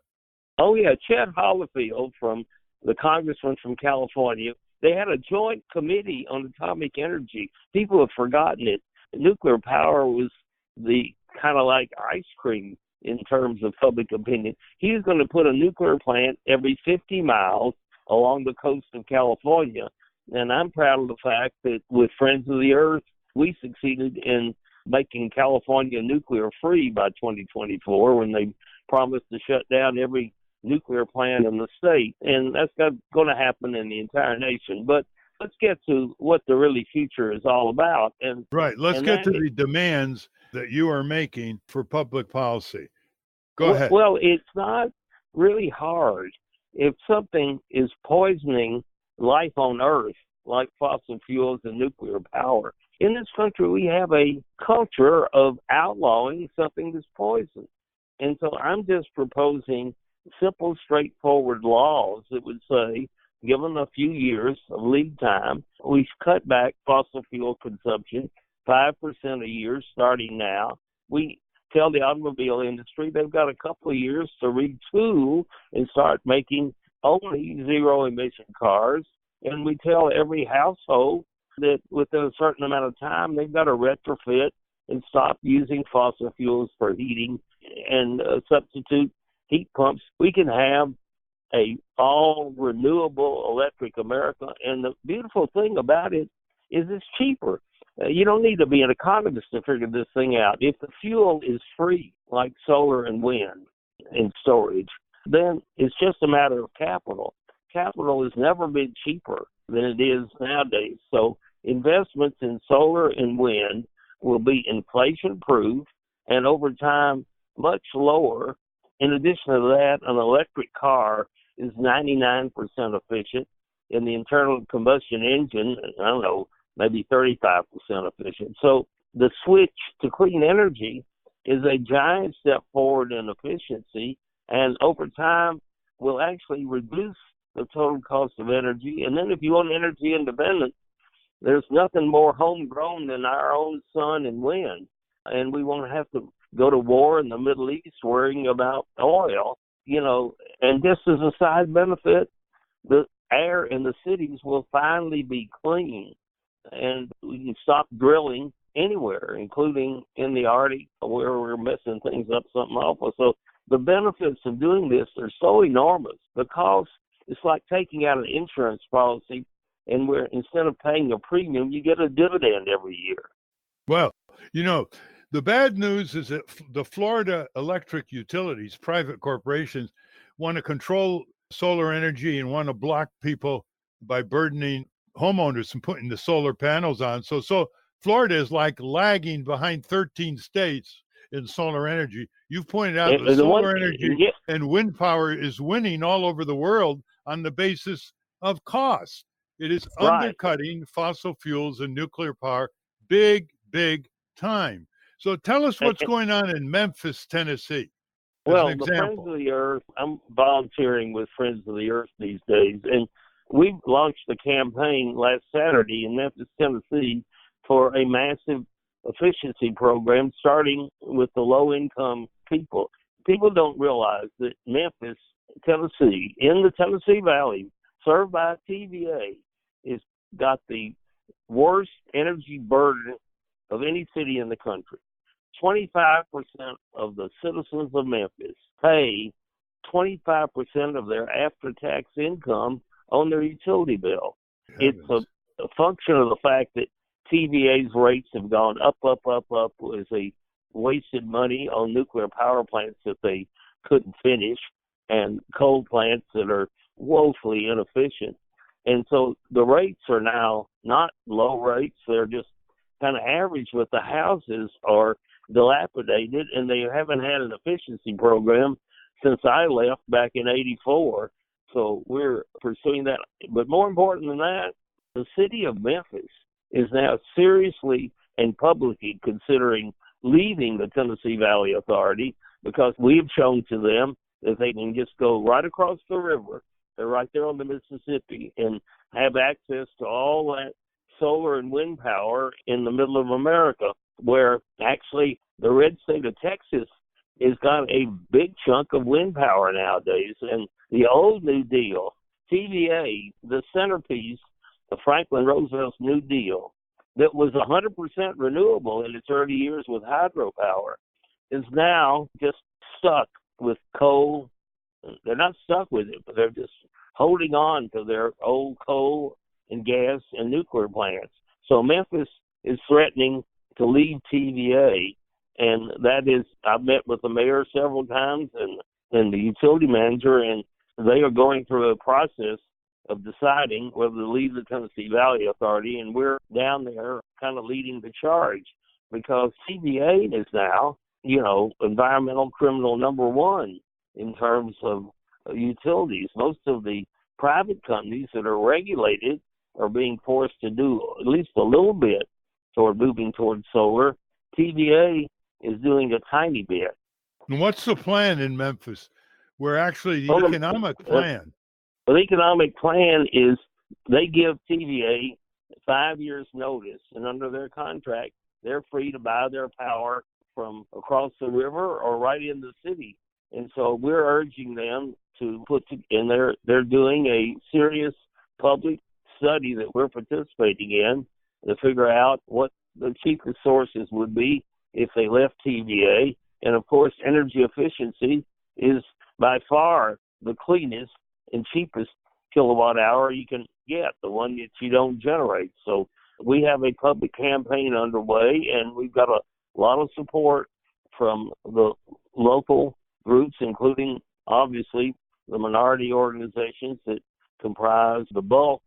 Oh, yeah. Chet Hollifield, from the congressman from California, they had a joint committee on atomic energy. People have forgotten it. Nuclear power was the kind of like ice cream in terms of public opinion. He was going to put a nuclear plant every 50 miles along the coast of California. And I'm proud of the fact that with Friends of the Earth, we succeeded in making California nuclear free by 2024 when they promised to shut down every nuclear plant in the state. And that's going to happen in the entire nation. But let's get to what the really future is all about. Right. Let's get to the demands that you are making for public policy. Go ahead. Well, it's not really hard. If something is poisoning life on Earth, like fossil fuels and nuclear power, in this country we have a culture of outlawing something that's poison. And so I'm just proposing simple, straightforward laws that would say, given a few years of lead time, we cut back fossil fuel consumption 5% a year starting now. We tell the automobile industry they've got a couple of years to retool and start making only zero-emission cars. And we tell every household that within a certain amount of time, they've got to retrofit and stop using fossil fuels for heating and substitute heat pumps. We can have a all renewable electric America. And the beautiful thing about it is it's cheaper. You don't need to be an economist to figure this thing out. If the fuel is free, like solar and wind and storage, then it's just a matter of capital. Capital has never been cheaper than it is nowadays. So investments in solar and wind will be inflation-proof and over time much lower. In addition to that, an electric car is 99% efficient. In the internal combustion engine, I don't know, maybe 35% efficient. So the switch to clean energy is a giant step forward in efficiency, and over time will actually reduce the total cost of energy. And then if you want energy independence, there's nothing more homegrown than our own sun and wind. And we won't have to go to war in the Middle East worrying about oil. and just as a side benefit, the air in the cities will finally be clean, and we can stop drilling anywhere, including in the Arctic, where we're messing things up something awful. So the benefits of doing this are so enormous. The cost, it's like taking out an insurance policy, and where instead of paying a premium, you get a dividend every year. Well, the bad news is that the Florida electric utilities, private corporations, want to control solar energy and want to block people by burdening homeowners from putting the solar panels on. So Florida is like lagging behind 13 states in solar energy. You've pointed out that solar energy and wind power is winning all over the world on the basis of cost. It is undercutting fossil fuels and nuclear power big time. So tell us what's going on in Memphis, Tennessee. Well, the Friends of the Earth, I'm volunteering with Friends of the Earth these days, and we launched a campaign last Saturday in Memphis, Tennessee, for a massive efficiency program starting with the low-income people. People don't realize that Memphis, Tennessee, in the Tennessee Valley, served by TVA, has got the worst energy burden of any city in the country. 25% of the citizens of Memphis pay 25% of their after-tax income on their utility bill. It's a function of the fact that TVA's rates have gone up as they wasted money on nuclear power plants that they couldn't finish and coal plants that are woefully inefficient. And so the rates are now not low rates. They're just kind of average, but the houses are dilapidated, and they haven't had an efficiency program since I left back in '84. So we're pursuing that. But more important than that, the city of Memphis is now seriously and publicly considering leaving the Tennessee Valley Authority because we've shown to them that they can just go right across the river. They're right there on the Mississippi and have access to all that solar and wind power in the middle of America, where actually the red state of Texas has got a big chunk of wind power nowadays. And the old New Deal, TVA, the centerpiece of Franklin Roosevelt's New Deal, that was 100% renewable in its early years with hydropower, is now just stuck with coal. They're not stuck with it, but they're just holding on to their old coal and gas and nuclear plants. So Memphis is threatening to leave TVA, and that is, I've met with the mayor several times and the utility manager, and they are going through a process of deciding whether to leave the Tennessee Valley Authority, and we're down there kind of leading the charge because TVA is now, environmental criminal number one in terms of utilities. Most of the private companies that are regulated are being forced to do at least a little bit toward moving towards solar. TVA is doing a tiny bit. And what's the plan in Memphis? Where actually the economic plan? The economic plan is they give TVA 5 years notice, and under their contract, they're free to buy their power from across the river or right in the city. And so we're urging them to they're doing a serious public study that we're participating in to figure out what the cheapest sources would be if they left TVA. And of course, energy efficiency is by far the cleanest and cheapest kilowatt hour you can get, the one that you don't generate. So we have a public campaign underway, and we've got a lot of support from the local groups, including obviously the minority organizations that comprise the bulk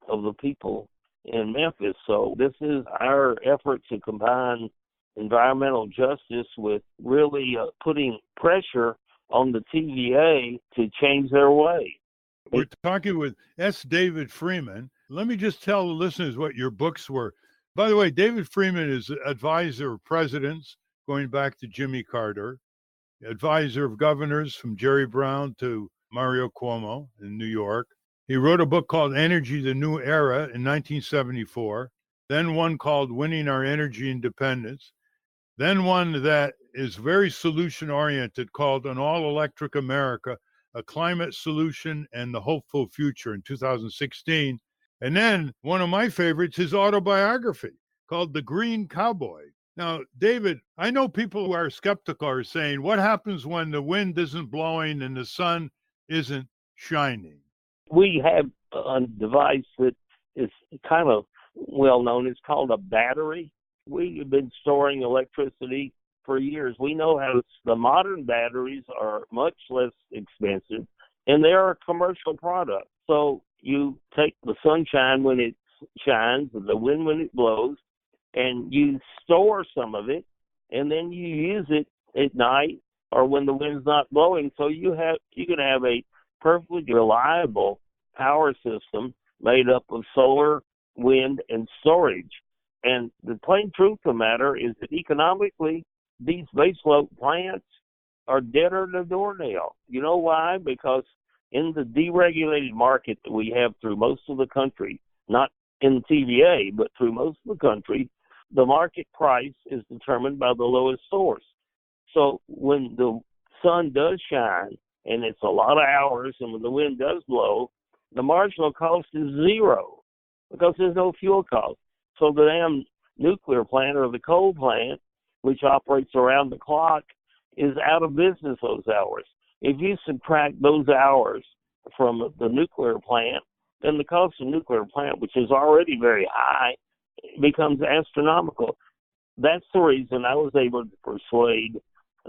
of the people in Memphis. So this is our effort to combine environmental justice with really putting pressure on the TVA to change their way. We're talking with S. David Freeman. Let me just tell the listeners what your books were. By the way, David Freeman is advisor of presidents going back to Jimmy Carter, advisor of governors from Jerry Brown to Mario Cuomo in New York. He wrote a book called Energy, the New Era in 1974, then one called Winning Our Energy Independence, then one that is very solution-oriented called An All-Electric America, A Climate Solution and the Hopeful Future in 2016. And then one of my favorites, his autobiography called The Green Cowboy. Now, David, I know people who are skeptical are saying, what happens when the wind isn't blowing and the sun isn't shining? We have a device that is kind of well known. It's called a battery. We've been storing electricity for years. We know how the modern batteries are much less expensive, and they are a commercial product. So you take the sunshine when it shines and the wind when it blows, and you store some of it, and then you use it at night or when the wind's not blowing. So you can have a perfectly reliable power system made up of solar, wind, and storage. And the plain truth of the matter is that economically, these baseload plants are deader than a doornail. You know why? Because in the deregulated market that we have through most of the country, not in TVA, but through most of the country, the market price is determined by the lowest source. So when the sun does shine, and it's a lot of hours, and when the wind does blow, the marginal cost is zero because there's no fuel cost. So the damn nuclear plant or the coal plant, which operates around the clock, is out of business those hours. If you subtract those hours from the nuclear plant, then the cost of the nuclear plant, which is already very high, becomes astronomical. That's the reason I was able to persuade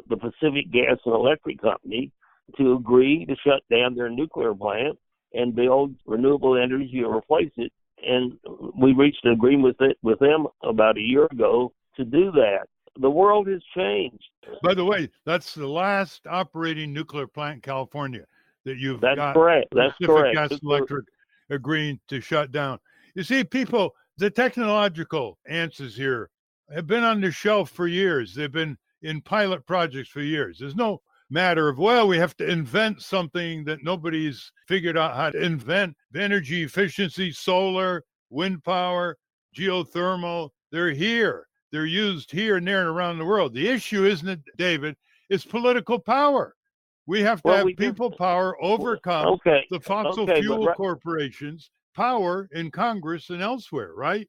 the Pacific Gas and Electric Company to agree to shut down their nuclear plant and build renewable energy to replace it. And we reached an agreement with them about a year ago to do that. The world has changed. By the way, that's the last operating nuclear plant in California that you've That's got. correct. That's Pacific correct. Gas and Electric agreeing to shut down. You see, people, the technological answers here have been on the shelf for years. They've been in pilot projects for years. There's no matter of, well, we have to invent something that nobody's figured out how to invent. Energy efficiency, solar, wind power, geothermal, they're here. They're used here and there and around the world. The issue, isn't it, David, is political power. We have to have people power overcome the fossil fuel corporations' power in Congress and elsewhere, right?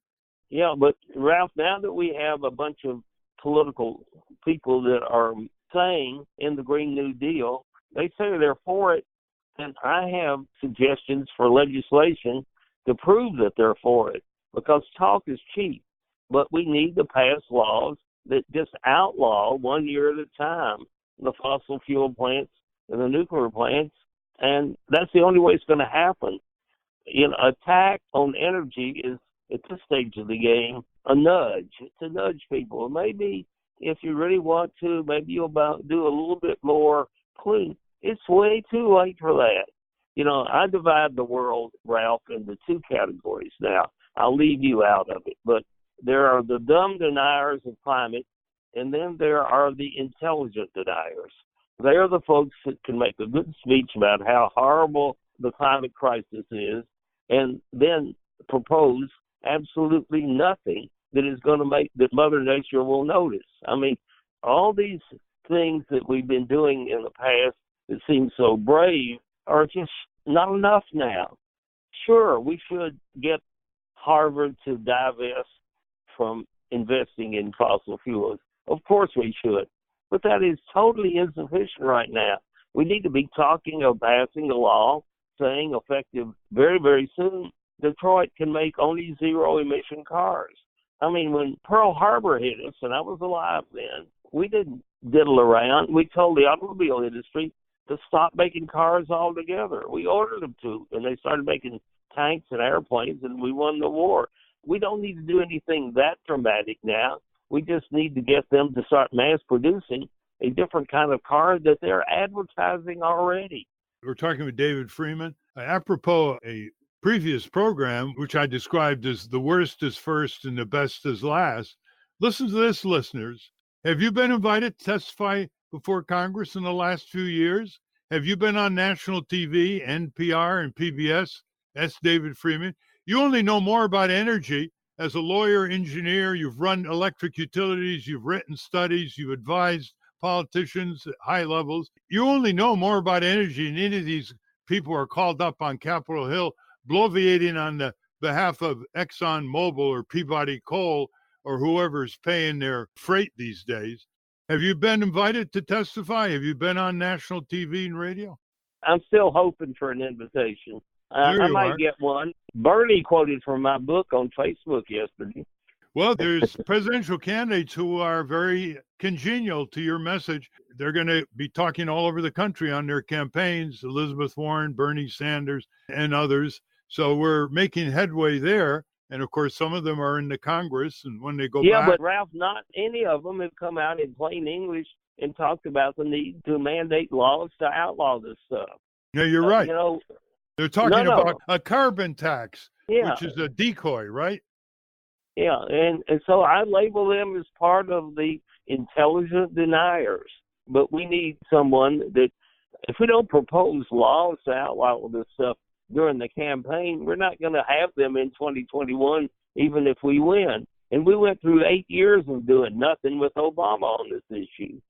Yeah, but Ralph, now that we have a bunch of political people that are saying in the Green New Deal, they say they're for it, and I have suggestions for legislation to prove that they're for it, because talk is cheap. But we need to pass laws that just outlaw 1 year at a time the fossil fuel plants and the nuclear plants, and that's the only way it's going to happen. You know, attack on energy is, at this stage of the game, a nudge. It's a nudge people. Maybe if you really want to, maybe you'll do a little bit more clean. It's way too late for that. You know, I divide the world, Ralph, into two categories now. I'll leave you out of it, but there are the dumb deniers of climate, and then there are the intelligent deniers. They are the folks that can make a good speech about how horrible the climate crisis is, and then propose absolutely nothing that is going to make that Mother Nature will notice. I mean, all these things that we've been doing in the past that seem so brave are just not enough now. Sure, we should get Harvard to divest from investing in fossil fuels. Of course we should. But that is totally insufficient right now. We need to be talking of passing a law saying effective very, very soon, Detroit can make only zero-emission cars. I mean, when Pearl Harbor hit us, and I was alive then, we didn't diddle around. We told the automobile industry to stop making cars altogether. We ordered them to, and they started making tanks and airplanes, and we won the war. We don't need to do anything that dramatic now. We just need to get them to start mass producing a different kind of car that they're advertising already. We're talking with David Freeman. Apropos a previous program, which I described as the worst is first and the best is last. Listen to this, listeners. Have you been invited to testify before Congress in the last few years? Have you been on national TV, NPR, and PBS? That's David Freeman. You only know more about energy as a lawyer, engineer. You've run electric utilities. You've written studies. You've advised politicians at high levels. You only know more about energy than any of these people are called up on Capitol Hill, bloviating on the behalf of Exxon Mobil or Peabody Coal or whoever's paying their freight these days. Have you been invited to testify? Have you been on national TV and radio? I'm still hoping for an invitation. There I you might are. get one. Bernie quoted from my book on Facebook yesterday. Well, there's presidential candidates who are very congenial to your message. They're going to be talking all over the country on their campaigns, Elizabeth Warren, Bernie Sanders, and others. So we're making headway there. And, of course, some of them are in the Congress. And when they go back... But, Ralph, not any of them have come out in plain English and talked about the need to mandate laws to outlaw this stuff. Yeah, you're right. They're talking about a carbon tax, which is a decoy, right? Yeah, and so I label them as part of the intelligent deniers. But we need someone that, if we don't propose laws to outlaw this stuff during the campaign, we're not going to have them in 2021, even if we win. And we went through 8 years of doing nothing with Obama on this issue.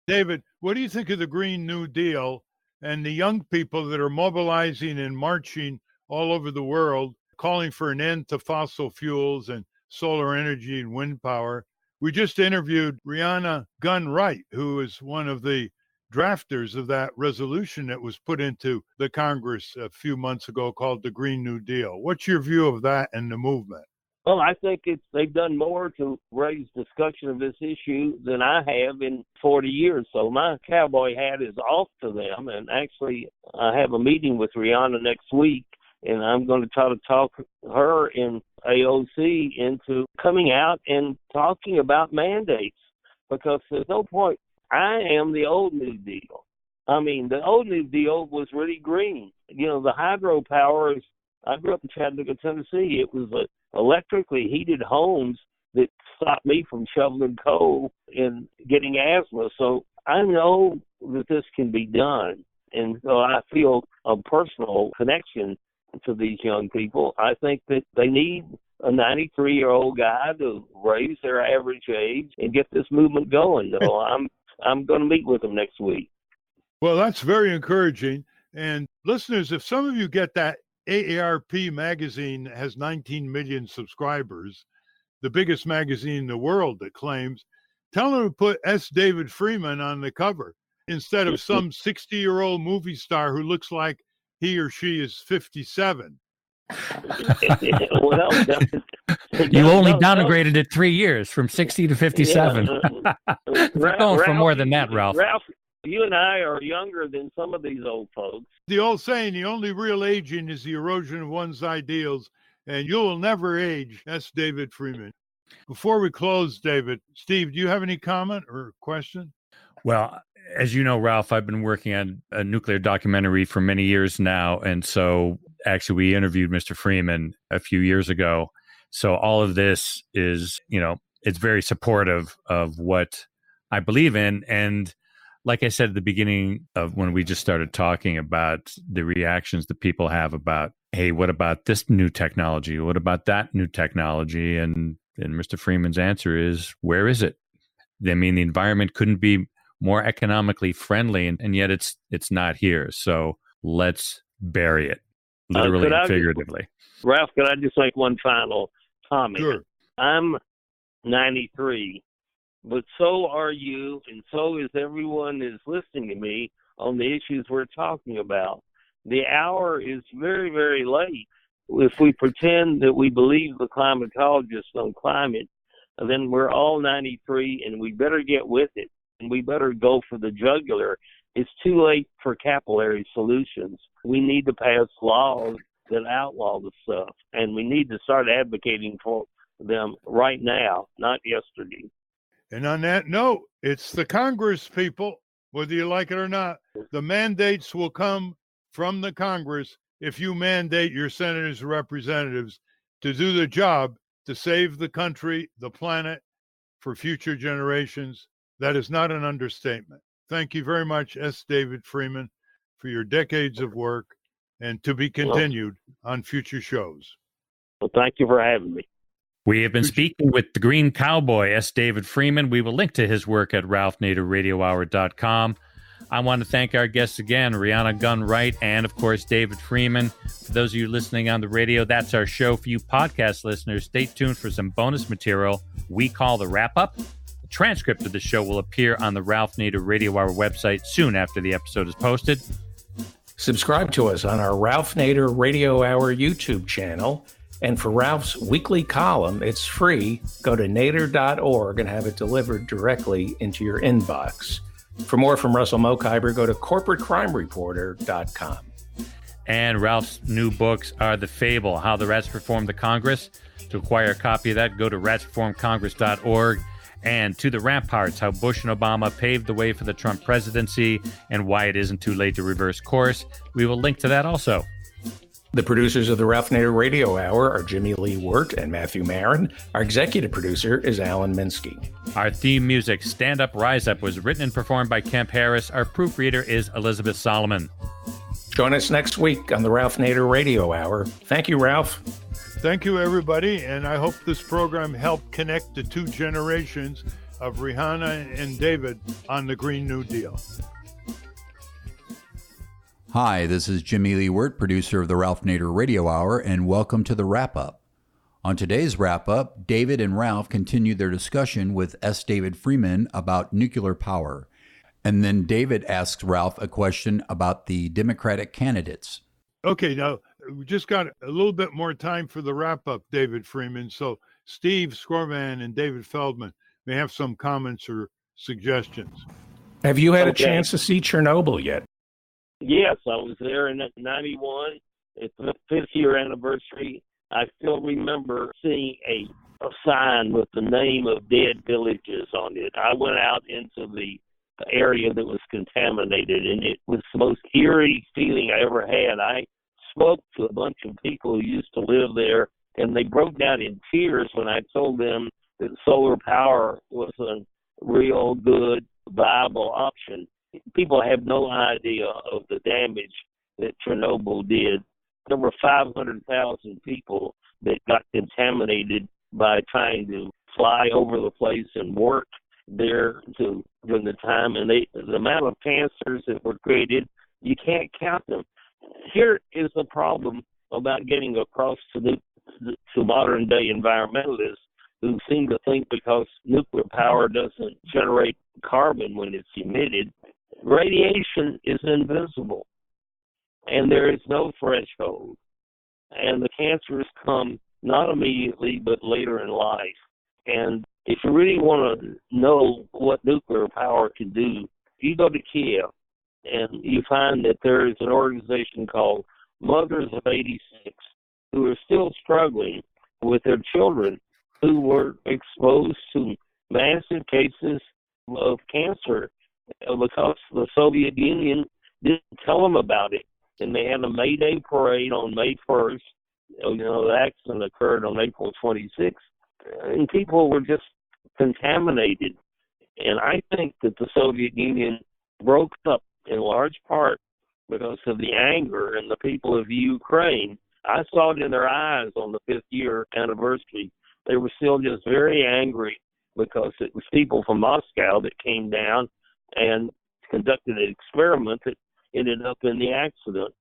David, what do you think of the Green New Deal and the young people that are mobilizing and marching all over the world, calling for an end to fossil fuels and solar energy and wind power? We just interviewed Rhiana Gunn-Wright, who is one of the drafters of that resolution that was put into the Congress a few months ago called the Green New Deal. What's your view of that and the movement? Well, I think they've done more to raise discussion of this issue than I have in 40 years. So my cowboy hat is off to them. And actually, I have a meeting with Rhiana next week, and I'm going to try to talk her and AOC into coming out and talking about mandates, because there's no point. I am the old New Deal. I mean, the old New Deal was really green. The hydropower is, I grew up in Chattanooga, Tennessee. It was electrically heated homes that stopped me from shoveling coal and getting asthma. So I know that this can be done. And so I feel a personal connection to these young people. I think that they need a 93-year-old guy to raise their average age and get this movement going. So I'm going to meet with them next week. Well, that's very encouraging. And listeners, if some of you get that AARP magazine that has 19 million subscribers, the biggest magazine in the world that claims, tell them to put S. David Freeman on the cover instead of some 60-year-old movie star who looks like he or she is 57. You only downgraded it 3 years from 60 to 57. We're going for more than that, Ralph. Ralph, you and I are younger than some of these old folks. The old saying, the only real aging is the erosion of one's ideals, and you'll never age. That's David Freeman. Before we close, David, Steve, do you have any comment or question? Well, as you know, Ralph, I've been working on a nuclear documentary for many years now. And so actually we interviewed Mr. Freeman a few years ago. So all of this is, it's very supportive of what I believe in. And like I said at the beginning of when we just started talking about the reactions that people have about, hey, what about this new technology? What about that new technology? And Mr. Freeman's answer is, where is it? I mean, the environment couldn't be more economically friendly, and yet it's not here. So let's bury it, literally and figuratively. Ralph, could I just make one final comment? Sure. I'm 93, but so are you, and so is everyone that's listening to me on the issues we're talking about. The hour is very, very late. If we pretend that we believe the climatologists on climate, then we're all 93, and we better get with it. And we better go for the jugular. It's too late for capillary solutions. We need to pass laws that outlaw the stuff, and we need to start advocating for them right now, not yesterday. And on that note, it's the Congress, people, whether you like it or not. The mandates will come from the Congress if you mandate your senators and representatives to do the job to save the country, the planet, for future generations. That is not an understatement. Thank you very much, S. David Freeman, for your decades of work, and to be continued on future shows. Well, thank you for having me. We have been speaking with the Green Cowboy, S. David Freeman. We will link to his work at ralphnaderradiohour.com. I want to thank our guests again, Rhiana Gunn-Wright and, of course, David Freeman. For those of you listening on the radio, that's our show. For you podcast listeners, stay tuned for some bonus material we call the Wrap-Up. The transcript of the show will appear on the Ralph Nader Radio Hour website soon after the episode is posted. Subscribe to us on our Ralph Nader Radio Hour YouTube channel. And for Ralph's weekly column, it's free. Go to nader.org and have it delivered directly into your inbox. For more from Russell Mokhiber, go to corporatecrimereporter.com. And Ralph's new books are The Fable, How the Rats Reformed the Congress. To acquire a copy of that, go to ratsreformcongress.org. And To the Ramparts, How Bush and Obama Paved the Way for the Trump Presidency and Why It Isn't Too Late to Reverse Course. We will link to that also. The producers of the Ralph Nader Radio Hour are Jimmy Lee Wirt and Matthew Marin. Our executive producer is Alan Minsky. Our theme music, Stand Up, Rise Up, was written and performed by Kemp Harris. Our proofreader is Elizabeth Solomon. Join us next week on the Ralph Nader Radio Hour. Thank you, Ralph. Thank you, everybody, and I hope this program helped connect the two generations of Rhiana and David on the Green New Deal. Hi, this is Jimmy Lee Wirt, producer of the Ralph Nader Radio Hour, and welcome to the Wrap-Up. On today's Wrap-Up, David and Ralph continue their discussion with S. David Freeman about nuclear power. And then David asks Ralph a question about the Democratic candidates. Okay, now we just got a little bit more time for the wrap-up, David Freeman. So Steve Scorman and David Feldman may have some comments or suggestions. Have you had a chance to see Chernobyl yet? Yes, I was there in 91. It's the 5th year anniversary. I still remember seeing a sign with the name of dead villages on it. I went out into the area that was contaminated, and it was the most eerie feeling I ever had. I spoke to a bunch of people who used to live there, and they broke down in tears when I told them that solar power was a real good, viable option. People have no idea of the damage that Chernobyl did. There were 500,000 people that got contaminated by trying to fly over the place and work there during the time. And the amount of cancers that were created, you can't count them. Here is the problem about getting across to modern-day environmentalists who seem to think because nuclear power doesn't generate carbon when it's emitted, radiation is invisible, and there is no threshold, and the cancers come not immediately but later in life. And if you really want to know what nuclear power can do, you go to Kiev, and you find that there is an organization called Mothers of 86 who are still struggling with their children who were exposed to massive cases of cancer because the Soviet Union didn't tell them about it. And they had a May Day parade on May 1st. The accident occurred on April 26th. And people were just contaminated. And I think that the Soviet Union broke up in large part because of the anger and the people of Ukraine. I saw it in their eyes on the 5th year anniversary. They were still just very angry because it was people from Moscow that came down and conducted an experiment that ended up in the accident.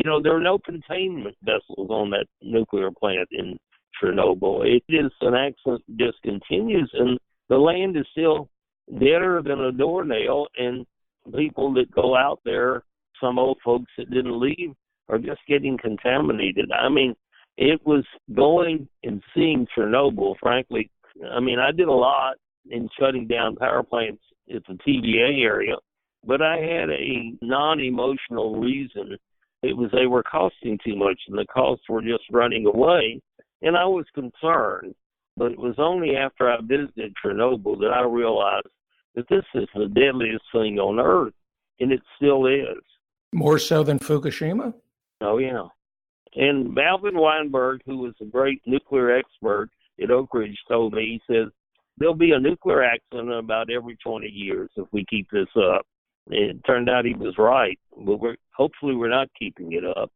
There were no containment vessels on that nuclear plant in Chernobyl. It is an accident that just continues, and the land is still deader than a doornail, and people that go out there, some old folks that didn't leave, are just getting contaminated. I mean, it was going and seeing Chernobyl, frankly. I mean, I did a lot in shutting down power plants at the TVA area, but I had a non-emotional reason. It was they were costing too much, and the costs were just running away, and I was concerned. But it was only after I visited Chernobyl that I realized that this is the deadliest thing on Earth, and it still is. More so than Fukushima? Oh, yeah. And Alvin Weinberg, who was a great nuclear expert at Oak Ridge, told me, he says, there'll be a nuclear accident about every 20 years if we keep this up. And it turned out he was right, but hopefully we're not keeping it up.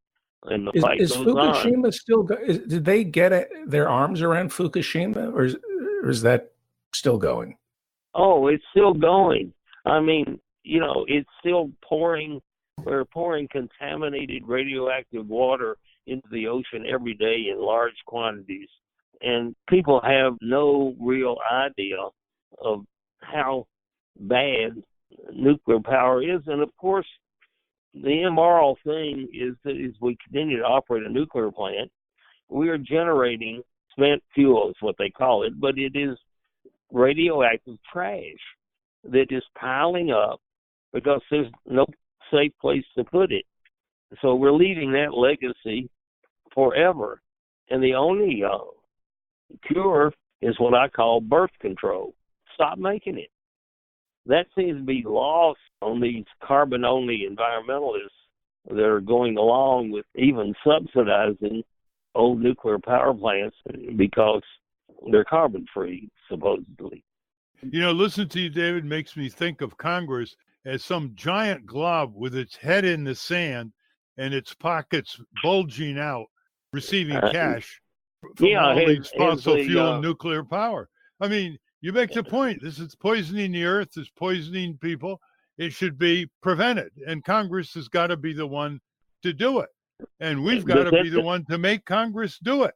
and the fight Is goes on. Fukushima still? Did they get their arms around Fukushima, or is that still going? Oh, it's still going. I mean, it's still pouring. We're pouring contaminated radioactive water into the ocean every day in large quantities. And people have no real idea of how bad nuclear power is. And of course, the immoral thing is that as we continue to operate a nuclear plant, we are generating spent fuel, is what they call it, but it is radioactive trash that is piling up because there's no safe place to put it. So we're leaving that legacy forever. And the only cure is what I call birth control. Stop making it. That seems to be lost on these carbon-only environmentalists that are going along with even subsidizing old nuclear power plants because they're carbon-free, supposedly. Listen to you, David, makes me think of Congress as some giant glob with its head in the sand and its pockets bulging out, receiving cash from all these fossil fuel and nuclear power. I mean, you make the point. This is poisoning the earth. It's poisoning people. It should be prevented. And Congress has got to be the one to do it. And we've got to be the one to make Congress do it.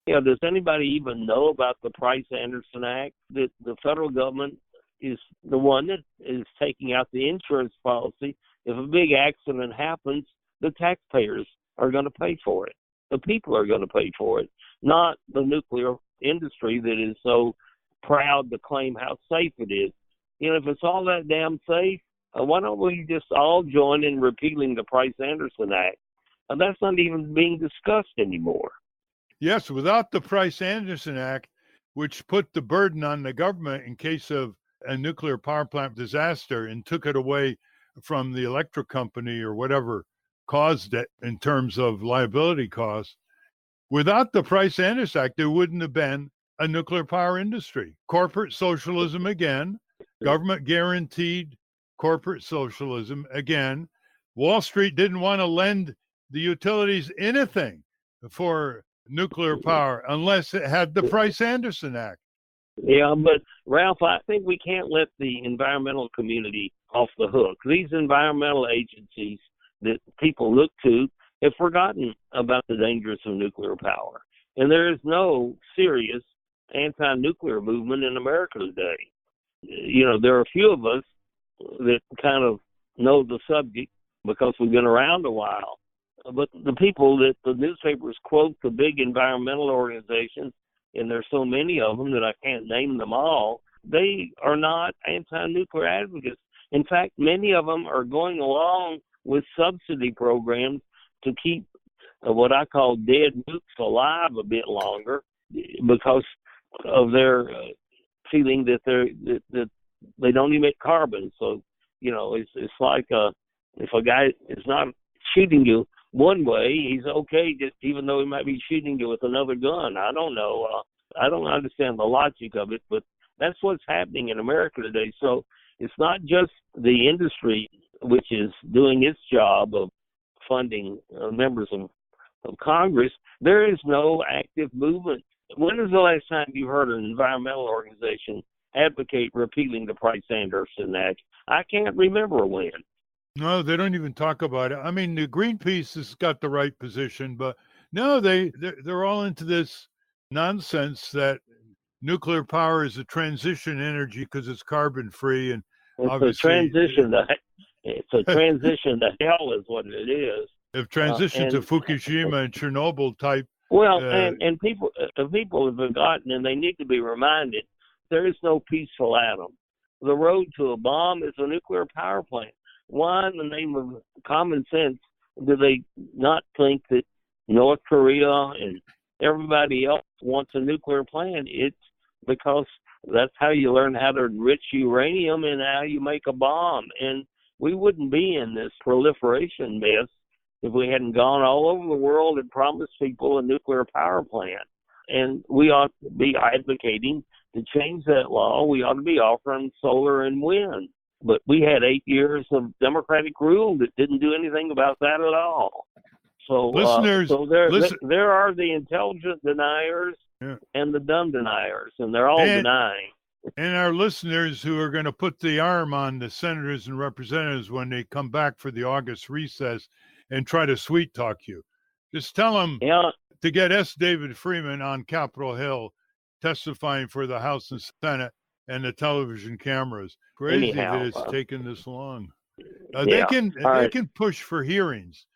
Does anybody even know about the Price-Anderson Act? That the federal government is the one that is taking out the insurance policy. If a big accident happens, the taxpayers are going to pay for it. The people are going to pay for it, not the nuclear industry that is so proud to claim how safe it is. If it's all that damn safe, why don't we just all join in repealing the Price-Anderson Act? And that's not even being discussed anymore. Yes, without the Price-Anderson Act, which put the burden on the government in case of a nuclear power plant disaster and took it away from the electric company or whatever caused it in terms of liability costs. Without the Price-Anderson Act, there wouldn't have been a nuclear power industry. Corporate socialism again, government guaranteed corporate socialism again. Wall Street didn't want to lend the utilities anything for nuclear power unless it had the Price-Anderson Act. Yeah, but Ralph, I think we can't let the environmental community off the hook. These environmental agencies that people look to have forgotten about the dangers of nuclear power. And there is no serious anti-nuclear movement in America today. There are a few of us that kind of know the subject because we've been around a while. But the people that the newspapers quote, the big environmental organizations, and there's so many of them that I can't name them all, they are not anti-nuclear advocates. In fact, many of them are going along with subsidy programs to keep what I call dead nukes alive a bit longer because of their feeling that they don't emit carbon. So, it's like if a guy is not shooting you one way, he's okay, just even though he might be shooting you with another gun. I don't know. I don't understand the logic of it, but that's what's happening in America today. So it's not just the industry which is doing its job of funding members of Congress. There is no active movement. When is the last time you heard an environmental organization advocate repealing the Price-Anderson Act? I can't remember when. No, they don't even talk about it. I mean, the Greenpeace has got the right position, but no, they're all into this nonsense that nuclear power is a transition energy because it's carbon free, and it's obviously it's a transition to hell is what it is. If transition to Fukushima and Chernobyl type. Well, and people have forgotten, and they need to be reminded, there is no peaceful atom. The road to a bomb is a nuclear power plant. Why in the name of common sense do they not think that North Korea and everybody else wants a nuclear plant? It's because that's how you learn how to enrich uranium and how you make a bomb. And we wouldn't be in this proliferation mess if we hadn't gone all over the world and promised people a nuclear power plant. And we ought to be advocating to change that law. We ought to be offering solar and wind. But we had 8 years of Democratic rule that didn't do anything about that at all. So, Listeners, there are the intelligent deniers and the dumb deniers, and they're all denying. And our listeners who are going to put the arm on the senators and representatives when they come back for the August recess and try to sweet talk you, just tell them to get David Freeman on Capitol Hill testifying for the House and Senate and the television cameras. Crazy that it's taken this long. They can push for hearings.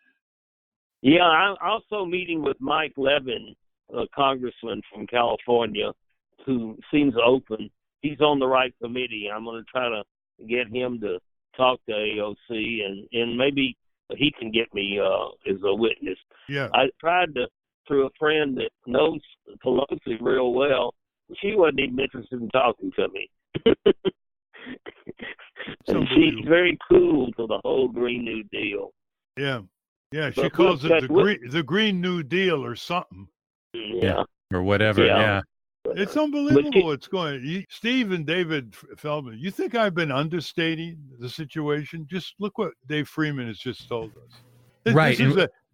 Yeah, I'm also meeting with Mike Levin, a congressman from California, who seems open. He's on the right committee. I'm going to try to get him to talk to AOC, and maybe he can get me as a witness. Yeah. I tried to, through a friend that knows Pelosi real well. She wasn't even interested in talking to me. And she's very cool to the whole Green New Deal. Yeah. Yeah, she calls it the Green New Deal or something. Yeah. Or whatever, yeah. It's unbelievable what's going on. Steve and David Feldman, you think I've been understating the situation? Just look what Dave Freeman has just told us. Right.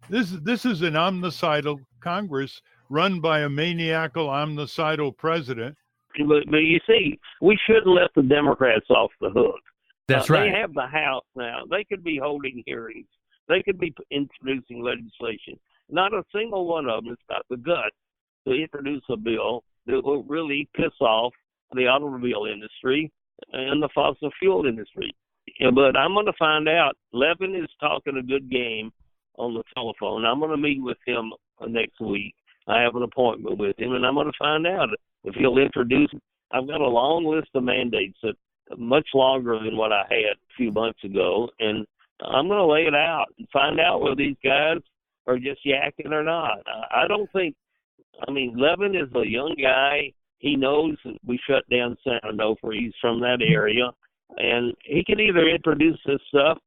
This is an omnicidal Congress run by a maniacal omnicidal president. But you see, we shouldn't let the Democrats off the hook. That's right. They have the House now. They could be holding hearings. They could be introducing legislation. Not a single one of them has got the guts to introduce a bill that will really piss off the automobile industry and the fossil fuel industry. But I'm going to find out. Levin is talking a good game on the telephone. I'm going to meet with him next week. I have an appointment with him, and I'm going to find out if he'll introduce. I've got a long list of mandates that much longer than what I had a few months ago, and I'm going to lay it out and find out whether these guys are just yakking or not. I don't think. I mean, Levin is a young guy. He knows that we shut down San Onofre. He's from that area, and he can either introduce this stuff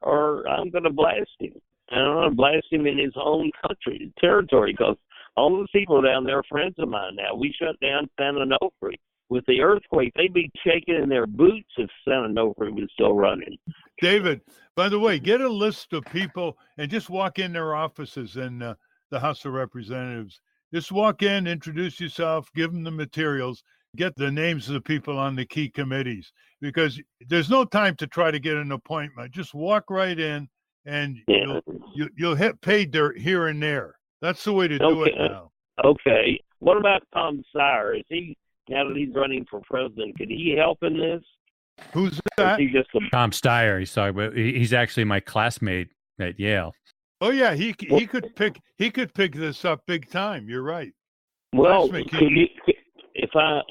or I'm going to blast him. And I'm going to blast him in his own country, territory, because all those people down there are friends of mine now. We shut down San Onofre. With the earthquake, they'd be shaking in their boots if San Onofre was still running. David, by the way, get a list of people and just walk in their offices in the House of Representatives. Just walk in, introduce yourself, give them the materials, get the names of the people on the key committees, because there's no time to try to get an appointment. Just walk right in, and you'll hit paid there here and there. That's the way to do it now. Okay. What about Tom Steyer? Is he, now that he's running for president, could he help in this? Who's that? Tom Steyer. He's actually my classmate at Yale. Oh yeah, he could pick this up big time. You're right. Well, if I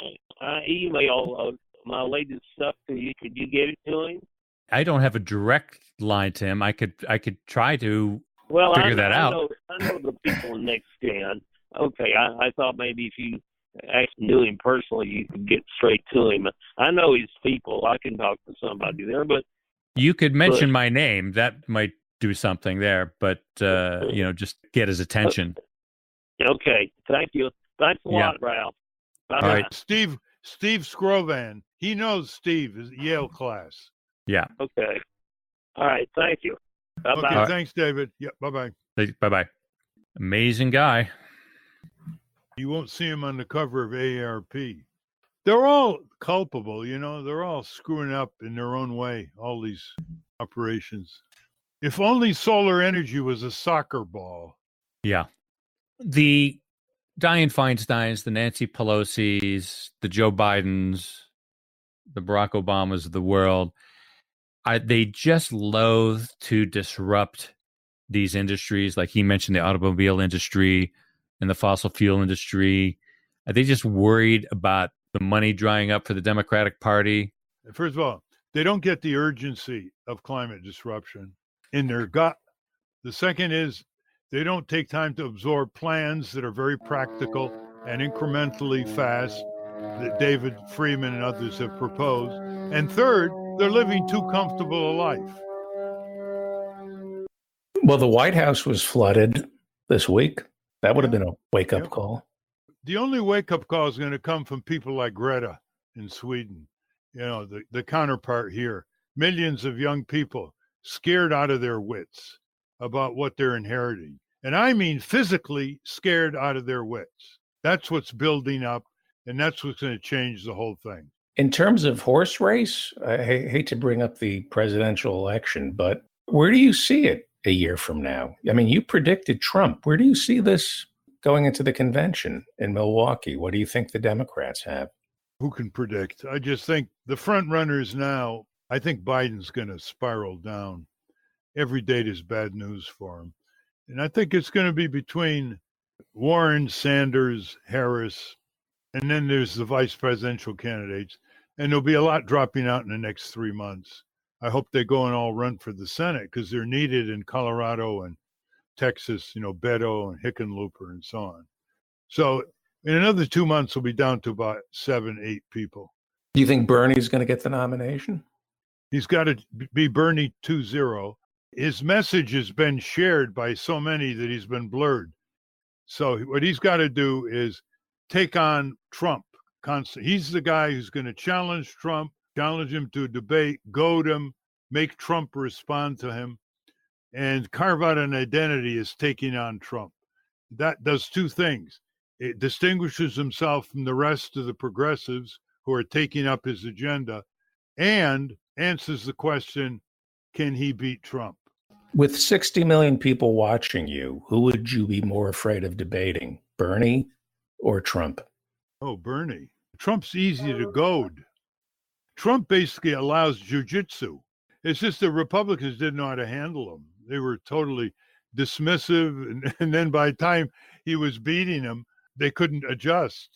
email my latest stuff to you, could you get it to him? I don't have a direct line to him. I could try to figure that out. I know the people in Next Gen. Okay, I thought maybe if you actually knew him personally, you could get straight to him. I know his people. I can talk to somebody there, but you could mention my name. That might do something there, but just get his attention. Okay, thank you. Thanks a lot, Ralph. Bye-bye. All right, Steve Scrovan. He knows Steve is Yale class. Yeah. Okay. All right. Thank you. Bye-bye. Okay. Thanks, David. Yeah. Bye-bye. Bye-bye. Amazing guy. You won't see him on the cover of AARP. They're all culpable, They're all screwing up in their own way, all these operations. If only solar energy was a soccer ball. Yeah. The Dianne Feinsteins, the Nancy Pelosi's, the Joe Bidens, the Barack Obamas of the world, they just loathe to disrupt these industries. Like he mentioned, the automobile industry and the fossil fuel industry. Are they just worried about the money drying up for the Democratic Party? First of all, they don't get the urgency of climate disruption in their gut. The second is they don't take time to absorb plans that are very practical and incrementally fast that David Freeman and others have proposed. And third, they're living too comfortable a life. Well, the White House was flooded this week. That would have been a wake-up call. The only wake-up call is going to come from people like Greta in Sweden, the counterpart here. Millions of young people scared out of their wits about what they're inheriting. And I mean physically scared out of their wits. That's what's building up, and that's what's going to change the whole thing. In terms of horse race, I hate to bring up the presidential election, but where do you see it a year from now? I mean, you predicted Trump. Where do you see this going into the convention in Milwaukee? What do you think the Democrats have? Who can predict? I just think the front runners now, I think Biden's going to spiral down. Every date is bad news for him. And I think it's going to be between Warren, Sanders, Harris, and then there's the vice presidential candidates. And there'll be a lot dropping out in the next 3 months. I hope they go and all run for the Senate because they're needed in Colorado and Texas, Beto and Hickenlooper and so on. So in another 2 months, we'll be down to about 7-8 people. Do you think Bernie's going to get the nomination? He's got to be Bernie 2-0. His message has been shared by so many that he's been blurred. So what he's got to do is take on Trump. He's the guy who's going to challenge Trump, challenge him to a debate, goad him, make Trump respond to him, and carve out an identity as taking on Trump. That does two things. It distinguishes himself from the rest of the progressives who are taking up his agenda and answers the question, can he beat Trump? With 60 million people watching you, who would you be more afraid of debating, Bernie or Trump? Oh, Bernie. Trump's easy to goad. Trump basically allows jujitsu. It's just the Republicans didn't know how to handle him. They were totally dismissive. And then by the time he was beating them, they couldn't adjust.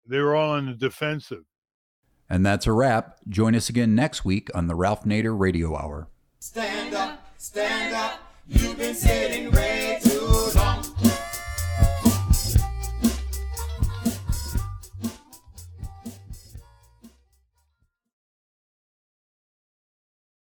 They were all on the defensive. And that's a wrap. Join us again next week on the Ralph Nader Radio Hour. Stand up, you've been sitting way too